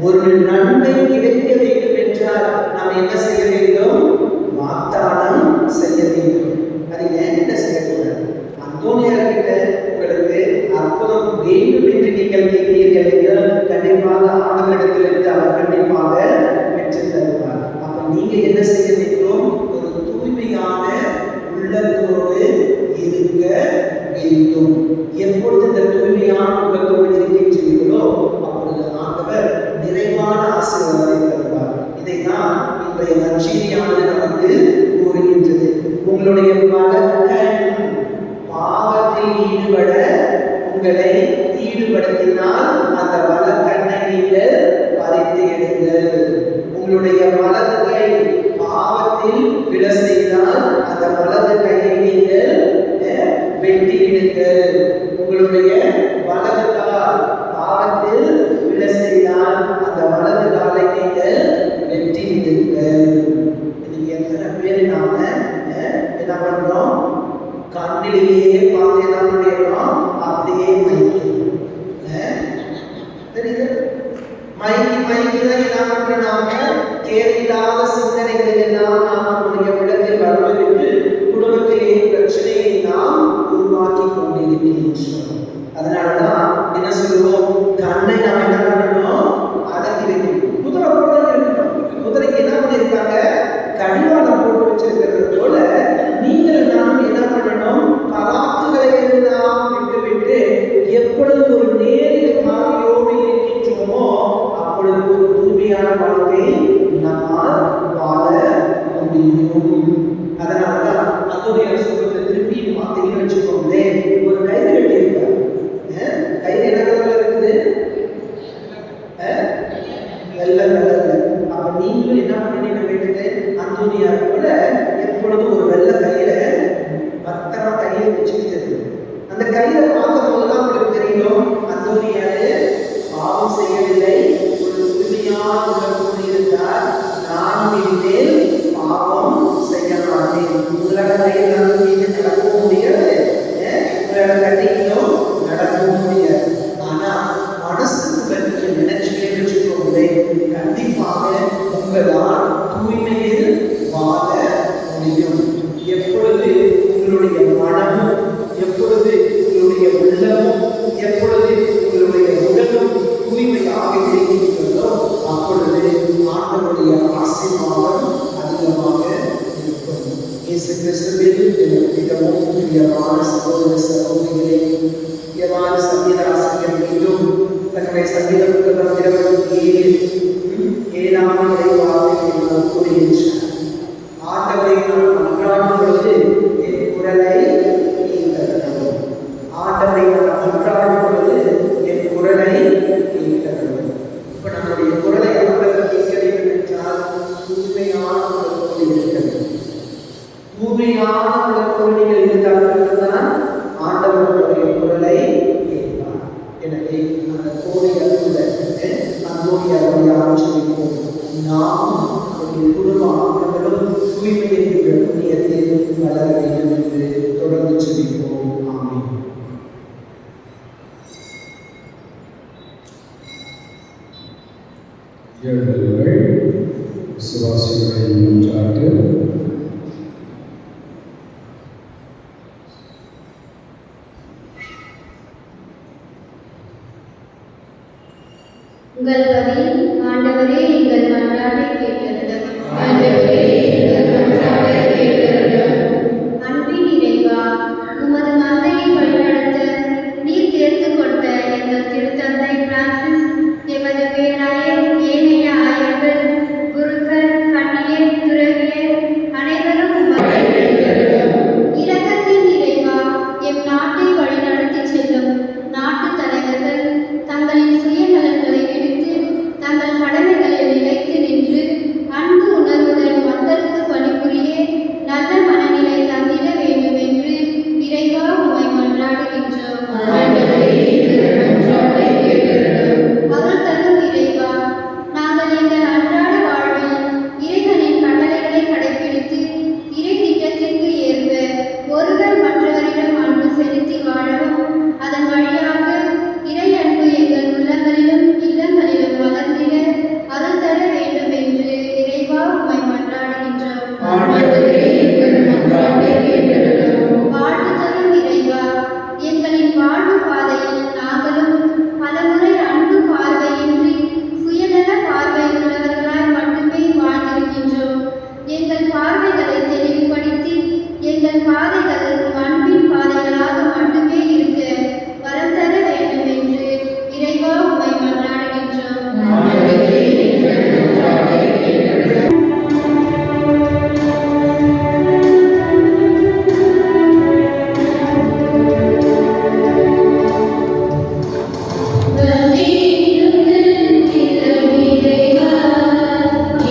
ஒரு நன்மை கிடைக்க வேண்டும் என்றால் நாம் என்ன செய்ய வேண்டும், வாக்தானம் செய்ய வேண்டும். அது என்கிட்ட செய்யக்கூடாது. அந்தோனியார்கிட்ட உங்களுக்கு அற்புதம் வேண்டும் என்று நீங்கள் கேட்கிறீர்கள் என்றால் கண்டிப்பாக ஆண்டவரிடத்திலிருந்து அவர் கண்டிப்பாக பெற்று தருவார். அப்ப நீங்க என்ன செய்ய வேண்டும், ஒரு தூய்மையான உள்ளத்தோடு இருக்க வேண்டும். எப்பொழுது இந்த தூய்மையான உள்ளத்தோடு இருக்கின்றீர்களோ அப்பொழுது ஆண்டவர் நிறைவான ஆசீர்வாதத்தை தருவார். இதைதான் இன்றைய நற்செய்தியானது நமக்கு கூறுகின்றது. உங்களுடைய வழக்கன் பாவத்தில் ஈடுபட உங்களை ஈடுபடுத்தினால் அந்த வழக்கண்ணை நீங்கள் பறித்து எடுங்கள். உங்களுடைய வலது கை பாவத்தில் விழ செய்தால் அந்த வலது கையை நீங்கள் வெட்டி எடுங்கள். உங்களுடைய வலது கால் பாவத்தில் விழ செய்தால் அந்த வலது காலை நீங்கள் வெட்டி எடுங்கள். எத்தனை பேர் நாம என்ன பண்றோம், கண்ணிலேயே பார்த்து என்ன பண்ணிடுறோம், அப்படியே மயக்கிறோம். தெரியுது, மயக்கிதான் என்ன பண்றோம், நாம தேவையில்லாத சிந்தனைகளை எல்லாம் நாம் நம்முடைய இடத்தில் வரவிட்டு குடும்பத்திலே பிரச்சனையை நாம் உருவாக்கி கொண்டிருக்கின்றோம். அதனாலதான் என்ன சொல்லுவோம், கண்ணை நாம் என்ன பண்ணணும், அதற்கு குதிரை போல இருக்கணும். குதிரைக்கு என்ன பண்ணியிருக்காங்க, மட்டுமே நம்மால் வாழ முடியும். அதனாலதான் அந்தோனியார் சொல்றதை திருப்பி பார்த்தீங்கன்னு வச்சுக்கோங்களேன், ஒரு கயிறு கட்டியிருப்பார். கயிறு என்ன கலர்ல இருக்குது? வெள்ளை கலர்ல. அப்ப நீங்களும் என்ன பண்ணீங்க வேண்டியது, அந்தோனியார் போல எப்பொழுதும் ஒரு வெள்ளை கயிறை பத்திரமா கையை வச்சுக்கிட்டு, அந்த கயிறை பார்க்கும் போதுதான் உங்களுக்கு தெரியும் அந்தோனியாரு பாவம் செய்யவில்லை, ஒரு தூய்மையான உள்ளத்தோடு இருந்தார். நான் இனிமேல் பாவம் செய்ய மாட்டேன். உங்களோட கையில் நடக்க முடியாது, உங்களோட கட்டிங்களும் நடக்க முடியாது. ஆனா மனசுக்குள்ள நீங்க நினைச்சுட்டே வச்சுக்கோங்களேன், கண்டிப்பாக உங்களால் தூய்மையில் வாழ முடியும். எப்பொழுது உங்களுடைய மனமும், எப்பொழுது உங்களுடைய உள்ளமும், எப்பொழுது உங்களுடைய உடலும் தூய்மையாக இருக்கிறதோ அப்பொழுது ஆண்டவருடைய ஆசீர்வாதம் அதிகமாக இருக்கும். இயேசு கிறிஸ்துவில் மிகவும் பிரியமான சகோதர சகோதரிகளே, பிரியமான சங்கீத ஆசிரியர் மீண்டும் தன்னுடைய சங்கீத புத்தகம் 27 இறைவாக கூறுகின்றார். ஆண்டவரை நான் மன்றாடும் பொழுது என் குரலை கேட்கிறோம். ஆண்டவரை நான் மன்றாடும் பொழுது என் குரலை கேட்கிறோம். இப்ப நம்முடைய குரலை ஆண்டவர் கேட்க வேண்டும் என்றால் தூய்மையான குரலோடு இருக்கிறது. தூய்மையான குரலோடு நீங்கள் இருந்தால்தான் ஆண்டவருடைய குரலை கேட்பார். எனவே அந்த கோடையை அந்தோனியாரை ஆட்சிப்போம். நாம் குடும்ப ஆண்டவரும் தூய்மை என்கிற புண்ணியத்தில் வளர வேண்டும் என்று தொடர்ந்து செல்வோம். ஆமென். எழுதல்கள் விசுவாசிகளின் மன்றாட்டு. உங்கள் பதில், ஆண்டவரே எங்கள் மன்றாட்டை கேட்டருளும். ஆண்டவரே எங்கள் மன்றாட்டை கேட்டருளும். அன்பின் இறைவா, உமது மந்தையை வழிநடத்த நீர் தேர்ந்து கொண்ட எங்கள் திருத்தந்தை பிரான்சிஸ், எமது பேராயர், ஏனைய ஆயர்கள், குருக்கள், கன்னியர், துறவியர் அனைவரும் உமது இரக்கத்தின் இறைவா, எம் நாட்டை வழிநடத்தி செல்லும் நாட்டு தலைவர்கள் தங்களின் சுயநலன்களை விடுத்து தங்கள் கடமைகளில் நிலைத்து நின்று அன்பு உணர்வுடன் மக்களுக்கு பணிபுரிய நல்ல மனநிலை தந்திட வேண்டும் என்று இறைவா உம்மை மன்றாடுகின்றோம். அருள் தரும் இறைவா, நாங்கள் எங்கள் அன்றாட வாழ்வில் இறைவனின் கட்டளைகளை கடைபிடித்து இறை திட்டத்திற்கு ஏற்ப ஒருவர் மற்றவரிடம் அன்பு செலுத்தி வாழவும், அதன் வழியாக இறை அன்பு எங்கள் உள்ளங்களிலும் இல்லங்களிலும் வளர்ந்திட அருள் தர வேண்டும் என்று இறைவா உம்மை மன்றாடுகின்றோம். வாழ்வு தரும் இறைவா, எங்களின் வாழ்வு பாதையில் நாங்களும் பலமுறை அன்பு பார்வையின்றி சுயநல பார்வையுள்ளவர்களாய் மட்டுமே வாழ்ந்திருக்கின்றோம். எங்கள் பார்வைகளை தெளிவுபடுத்தி எங்கள் பாதைகள் அன்பின் பாதைகளாக மட்டுமே இருக்க வரம் தர வேண்டும் என்று இறைவா உம்மை மன்றாடுகின்றோம்.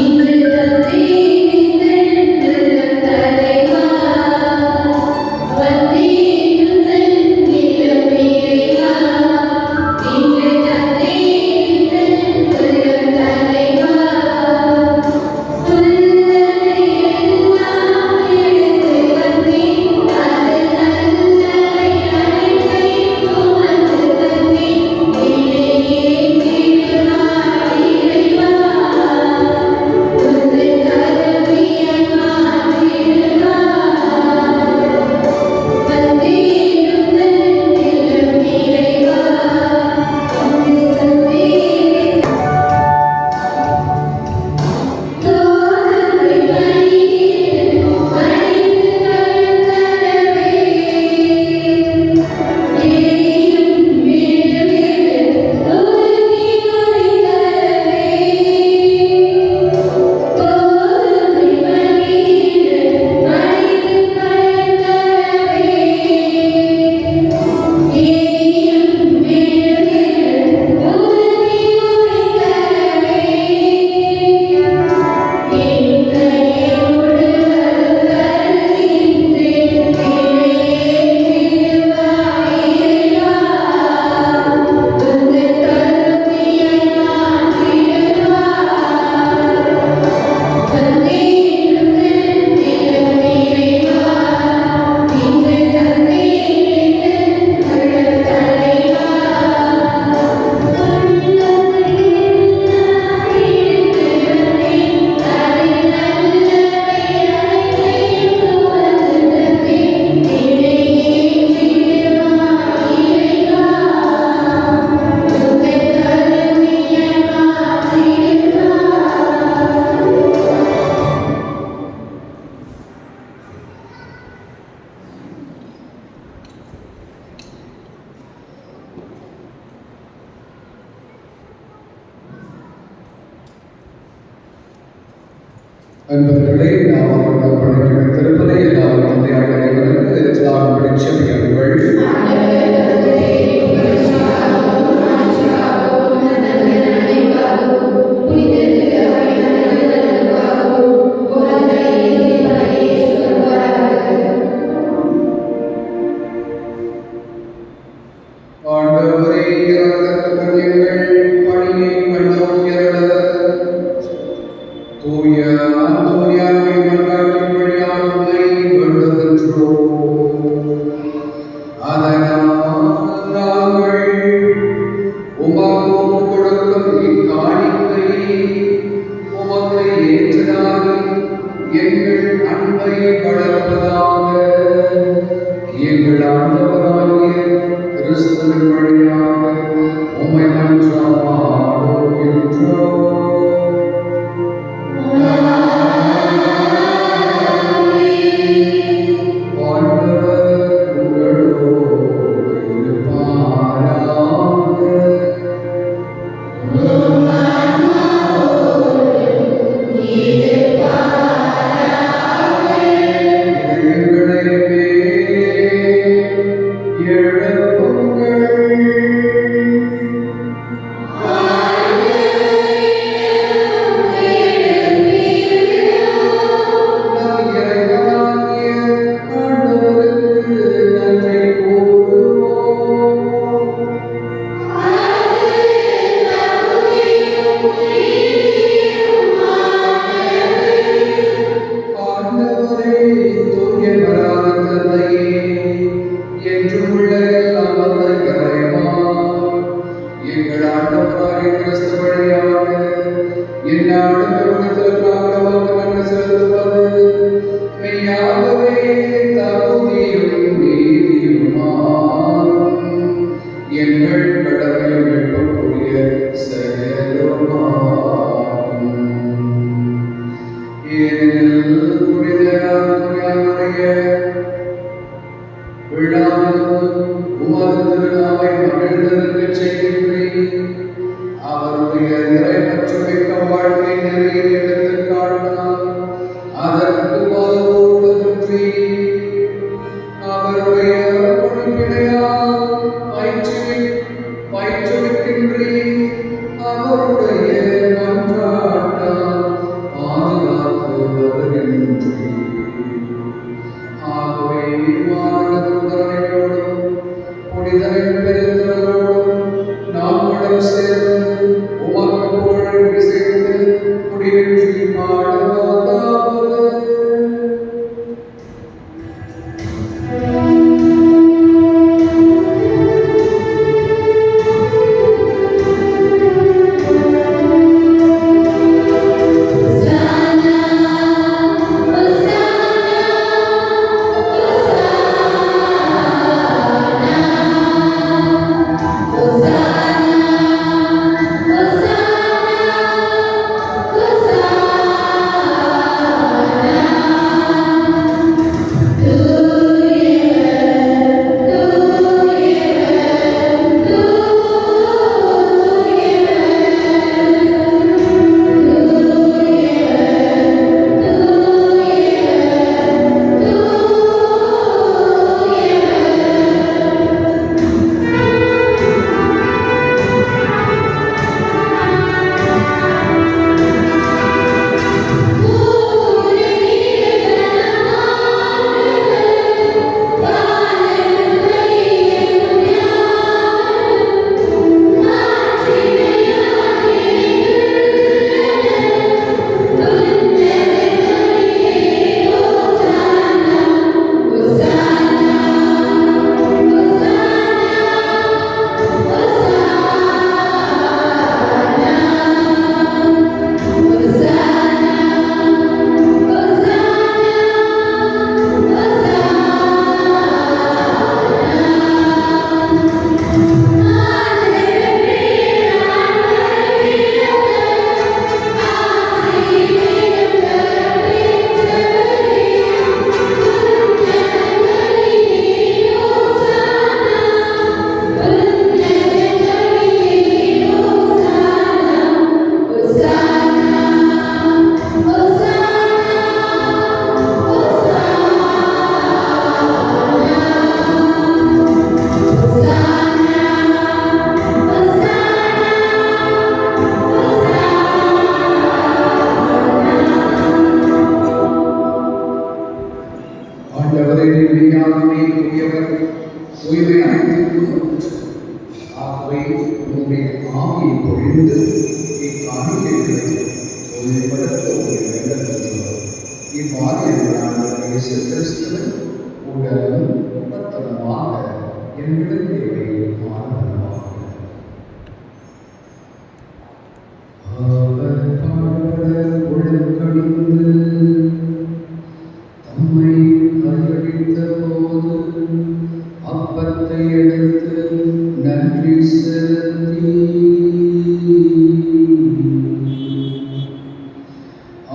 இன்று தந்தை அன்பர்களே, நாம் படைக்கிற திருப்பதை எல்லாம் தந்தையாக எல்லாம் படிச்சவர்கள் ஆண்டவரே இரக்கத்துடன் எங்கள் பணியை கண்ணோக்கியருள தூய அந்தோனியாரை மன்றாட்டின் வழியாக உம்மை வேண்டுகின்றோம். அதனால் நாங்கள் உமக்கு ஒப்புக் கொடுக்கும் இக்காணிக்கை உமக்கு ஏற்றதாகி எங்கள் அன்பை வளர்ப்பதாக எங்கள் ஆண்டவராகிய கிறிஸ்துவின் வழியாக உம்மை மன்றாடுகின்றோம். எங்கள் கடமை வெப்பக்கூடிய செயலுமாகும். ஏனெனில் புனித அந்தோனியாருடைய விழாவில் உமது திருநாமை மகிழ்ந்திருக்கச் செய்கின்றேன். அவருடைய இறைப்பற்றுமிக்க வாழ்க்கை நிறைய எடுத்துக் காட்டினார். அதற்கு வலுவூட்டுகின்றேன்.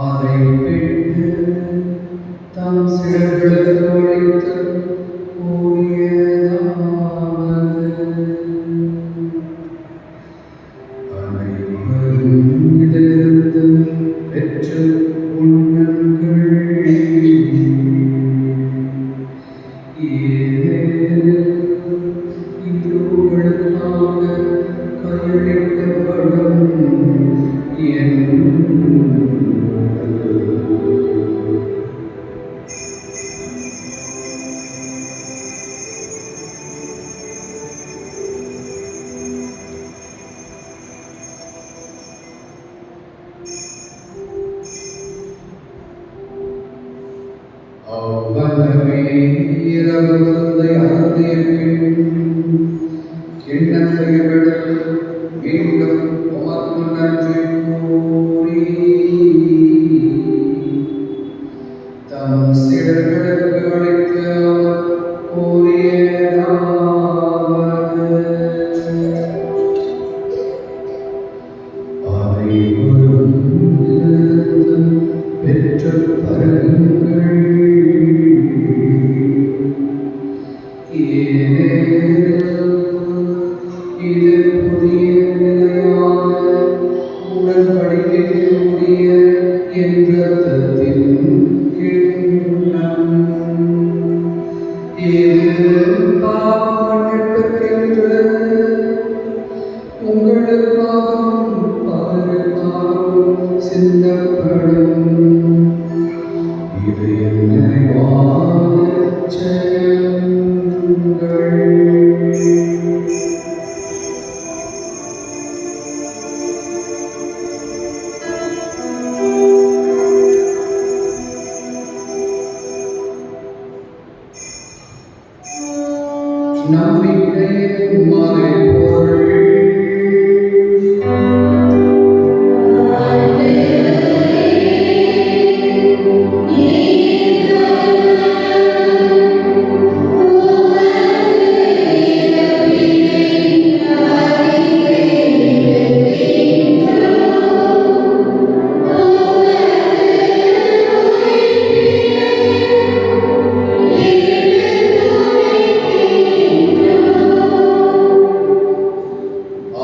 அதை பெற்று தம் சீடர்களுக்கு அளித்து கூறியதாவது, அனைவரும் இதிலிருந்து பெற்று உண்ணுங்கள். ஏனெனில் இது உங்களுக்காக கையளிக்கப்படும் என் அவ்வளவே இரவு விருந்தை அருந்திய பின் கிண்ணத்தை எடுத்து மீண்டும் உமக்கு நன்றி கூறி தம் சீடர்களுக்கு அளித்து அவர் கூறியதாவது, அனைவரும் இதிலிருந்து பெற்று பருகுங்கள். ஏனெனில் இது புதிய நிலையான உடன்படிக்கைக்குரிய என் இரத்தத்தின் கிண்ணம். இது பாவ மன்னிப்புக்கென்று உங்களுக்காகவும் பலருக்காகவும் சிந்தப்படும். இது என் நினைவாகச் செய்யுங்கள். நம்பிக்கையின் மறைபொருள்.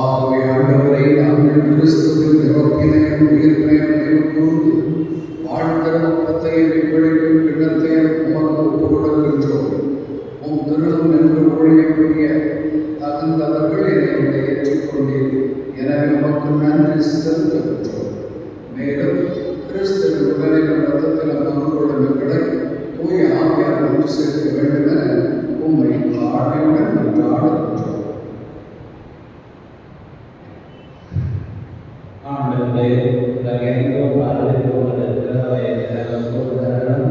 ஆகவே ஆண்டவரே, நாங்கள் கிறிஸ்துவின் இறப்பினையும் உயிர்ப்பினையும் நினைவுகூர்ந்து வாழ்ந்தரும் அப்பத்தையும் இப்படிக்கும் கிண்ணத்தையும் உமக்கு ஒப்புக் கொடுக்கின்றோம். உம் திருடம் என்று ஊழியக்கூடிய தகுந்தவர்கள் என்னை ஏற்றுக்கொண்டீர். எனவே உமக்கு நன்றி செலுத்துகின்றோம். மேலும் கிறிஸ்துவின் உடலிலும் இரத்தத்திலும் பங்கு கொள்ளும் எங்களை தூய ஆவியார் ஒன்று சேர்க்க வேண்டும் என உம்மை ஆணையுடன் மன்றாடுகின்றோம். ஆண்டவரே, உலகெங்கும் பரவிக் கொண்டிருக்கிற வயதிலும் கூடுதலும்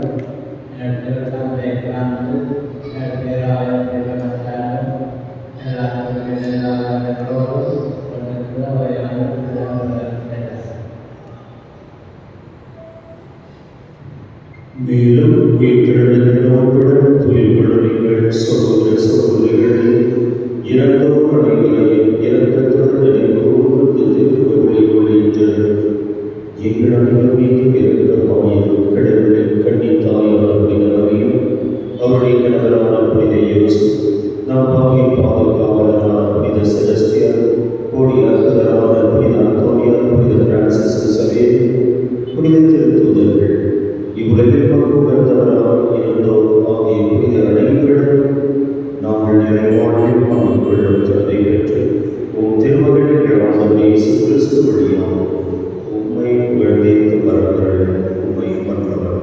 தந்தை காண்டு பேராயம் மக்களும் எல்லாரோடு கொண்டிருக்கிற வயதான மேலும் உயிர்த்தெழுந்தோருடன் துயில் கொள்ளுங்கள். சகோதர சகோதரிகளே, இறந்தோர் அனைவரையும் இரக்கத்துடன் நினைவுகூர்ந்து திருப்பலி ஒழித்து எங்கள் அனைவர் மீதும் இரக்கமாயிரும். கடவுளின் கன்னித்தாயான புனித மரியும் அவருடைய கணவரான புனித யோசேப்பு, நம் பாவியின் பாதுகாவலரான புனித செலஸ்தியார், கோடி அற்புதரான புனித அந்தோனியார், புனித பிரான்சிஸ் சவேரி, புனித திருத்தூதர்கள், இவ்வுலகில் மக்கள் வந்தவராக இருந்தோர் ஆகிய புனித அனைவரிடம் நாங்கள் நிறைவாழ்வில் பங்கு கொள்ளும் தந்தை பெற்று உம் திருமகனின் ஆண்டவர் இயேசு கிறிஸ்து வழியாக உம்மை புகழ்ந்தேத்து பரவர்கள் உம்மை மன்றவர்.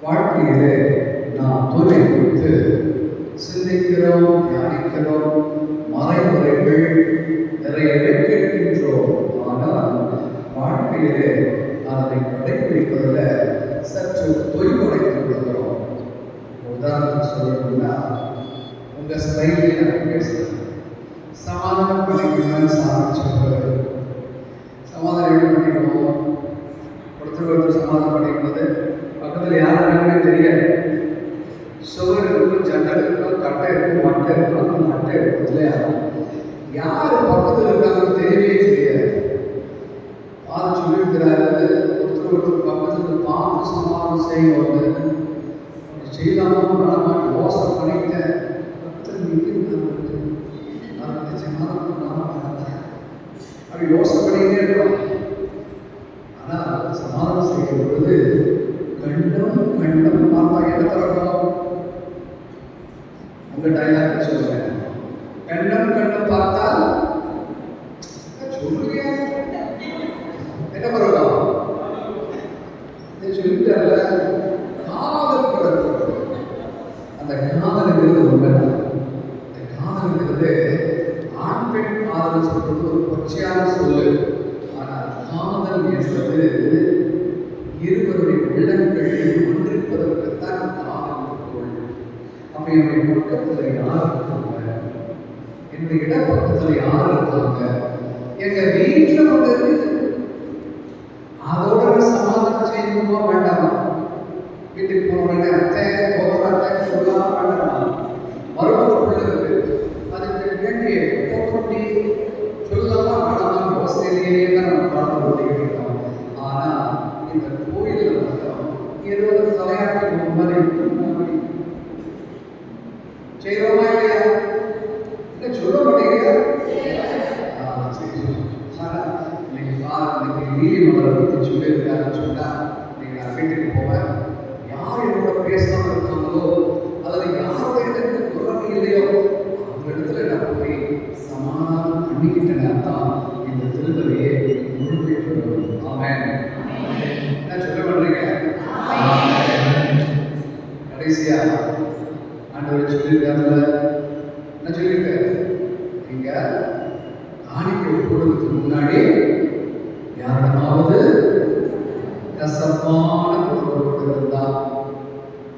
வாழ்க்கையிலே நாம் தூய்மை குறித்து சிந்திக்கிறோம், தியானிக்கிறோம், மறைமுறைகள் நிறையவே கேட்கின்றோம். ஆனால் வாழ்க்கையிலே அதை கடைபிடிப்பதில் சற்று தொய்வடைந்து விடுகிறோம். உதாரணத்துக்கு சொல்லணும்னா, உங்கள் ஸ்டைலே நான் பேசுகிறேன். சமாதானம் பண்ணிக்கணும்னு சாதிச்சு சமாதானம் எப்படி பண்ணிக்கணும்? ஒருத்தர் சமாதானம் பண்ணிக்கிறது பக்கத்தில் யார் இருக்காங்கன்னே தெரியாது. சுவர் இருக்கும், ஜன்னல் இருக்கும், கட்டை இருக்கும், மட்டை இருக்கும், அந்த மட்டை இருக்கும் இல்லையா? யார் பக்கத்தில் இருக்காங்கன்னு தெரியவே தெரியாது. பார்த்து சொல்லியிருக்கிறாரு, ஒருத்தர் பக்கத்தில் பார்த்து சமாதானம் செய்யும்போது செய்யலாமா வேணாமா யோசனை பண்ணிக்கிட்டேன். பக்கத்தில் அப்படி யோசனை பண்ணிக்கிட்டே இருக்கலாம். ஆனால் சமாதானம் செய்யும் பொழுது கண்டம் பார்த்தா என்ன திறக்கும்? உங்க டைலாக் சொல்லுங்க. கண்டம் பார்த்தால் சொல்லுங்க என்ன பிறக்கும்? சொல்லிட்டார்ல, காதல் பிறக்கும். அந்த காதல்ங்கிறது உண்மைதான். அந்த காதல்ங்கிறது ஆண் பெண் காதல் சொல்றது ஒரு கொச்சையான சொல்லு. ஆனால் காதல் என்பது இருவருடைய உள்ளங்கள் ஒன்றிப்பதற்குத்தான் காதல் பொருள். அப்ப என்னுடைய பக்கத்தில் யார் இருக்காங்க? என்னுடைய இடப்பக்கத்தில் யார் இருக்காங்க? எங்க வீட்டில் வந்து அதோட சமாதானம் செய்யணுமா வேண்டாமா? வீட்டுக்கு போன உடனே அத்தை போராட்ட சொல்லலாம் வேண்டாமா? மறுபடியும் இருக்கு, அதுக்கு வேண்டிய போட்டி சொல்லலாமா வேண்டாமா? யோசனையிலேயே தான் நம்ம பார்த்து ஓட்டிக்கிட்டு இருக்கோம். ஆனால் இந்த கோயிலில் மட்டும் ஏதோ ஒரு தலையாட்டி மாதிரி செய்கிறோமா இல்லையா? இல்லை சொல்ல மாட்டேங்க. இன்னைக்கு நீதிமன்றம் பற்றி சொல்லியிருக்காருன்னு சொன்னால் நீங்கள் நான் வீட்டுக்கு போவேன். யார் என்னோட பேசாமல் இருக்காங்களோ அல்லது யாரோட எனக்கு குரல் இல்லையோ அந்த இடத்துல நான் போய் சமாதானம் பண்ணிக்கிட்டேன்னா தான் இந்த திருப்பதியை முழுமைப்படுத்தும். ஆமென். என்ன சொல்ல பண்றீங்க? கடைசியா ஆண்டவர் சொல்லியிருக்காருல, என்ன சொல்லியிருக்காரு? நீங்க காணிக்கை போடுறதுக்கு முன்னாடி யாருமாவது கசப்பான குணத்தோடு இருந்தா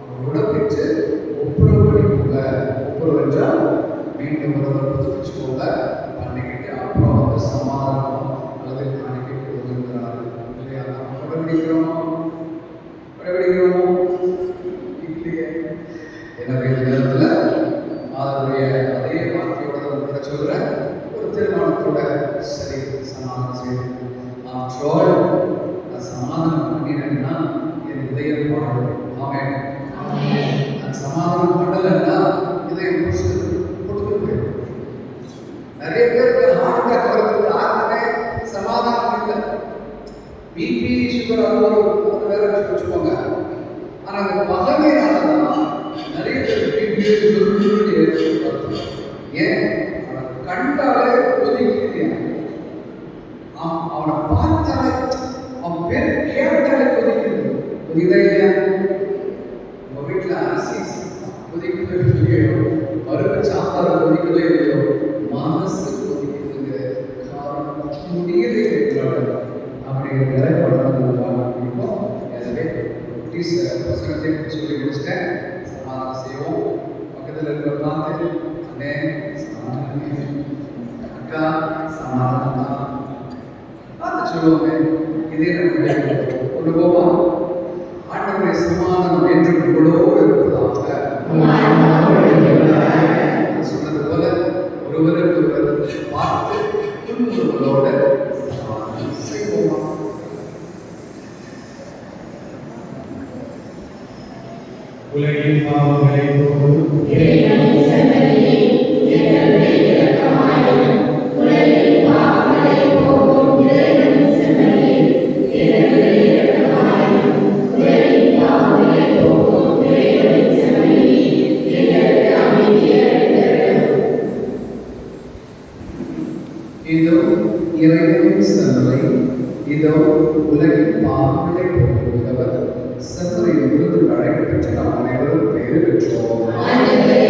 அவரோட போயிட்டு ஒப்புரவு பண்ணிக்கோங்க. ஒப்புரவு என்றால் மீண்டும் ஒருவர் புதுப்பிச்சுக்கோங்க, பண்ணிக்கிட்டு அப்புறம் வந்து சமாதானம் அல்லது காணிக்கை கொடுக்கிறாரு இல்லையா? நம்ம கடைபிடிக்கிறோமோ இல்லையே? எனவே இந்த நேரத்தில் அதனுடைய அதே வார்த்தையோட உங்களை சொல்கிறேன், ஒரு தீர்மானத்தோட சரி சமாதானம் செய்து ஆற்றோல் சமாதானம் பண்ணினேன்னா என் இதயம் வாழும். ஆமென். நான் சமாதானம் பண்ணலைன்னா இதயம் கொடுத்துட்டு போயிடும். நிறைய பேருக்கு ஹார்ட் அட்டாக் ஈஸ்வர ஒரு வேற வச்சுக்கோங்க. ஆனா அந்த பகைமையினாலதான் நிறைய பேர் ஏன் கண்டாலே ஒதுக்கி அவனை பார்த்தாலே அவன் பேர் கேட்டாலே கொதிக்கிறது. புரியுதா இல்லையா? உங்க வீட்டுல அரிசி கொதிக்கிறது இல்லையோ, பருப்பு சாப்பாடு கொதிக்கவே இல்லையோ, மனசு கொதிக்கிறதுங்க. காரணம் முடியலை அப்படிங்கிற நிலைப்பாடு பிடிக்கும். எனவே பசங்கத்தை சொல்லி முடிச்சிட்டேன். சமாதானம் செய்வோம். பக்கத்தில் இருக்கிற பார்த்து அண்ணே சமாதானம், அக்கா சமாதானம் தான் பார்த்து சொல்லுவோமே. இதே நம்ம கொண்டு போவோம். ஆண்டவருடைய சமாதானம் என்று உங்களோடு இருப்பதாக சொன்னது போல ஒருவருக்கு ஒருவர் பார்த்து துன்புறுவதோட சமாதானம் செய்வோம். உலகின் பாவங்களை போக்கும் இதோ இறைவனின் செம்மறி, இதோ உலகின் பாவங்களை போக்குகிறவர். செம்மறியின் விருது அழைக்கப்பட்ட நாம் அனைவரும் பேறு பெற்றோம். ஆண்டவரே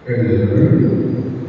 எழுதுங்கள்.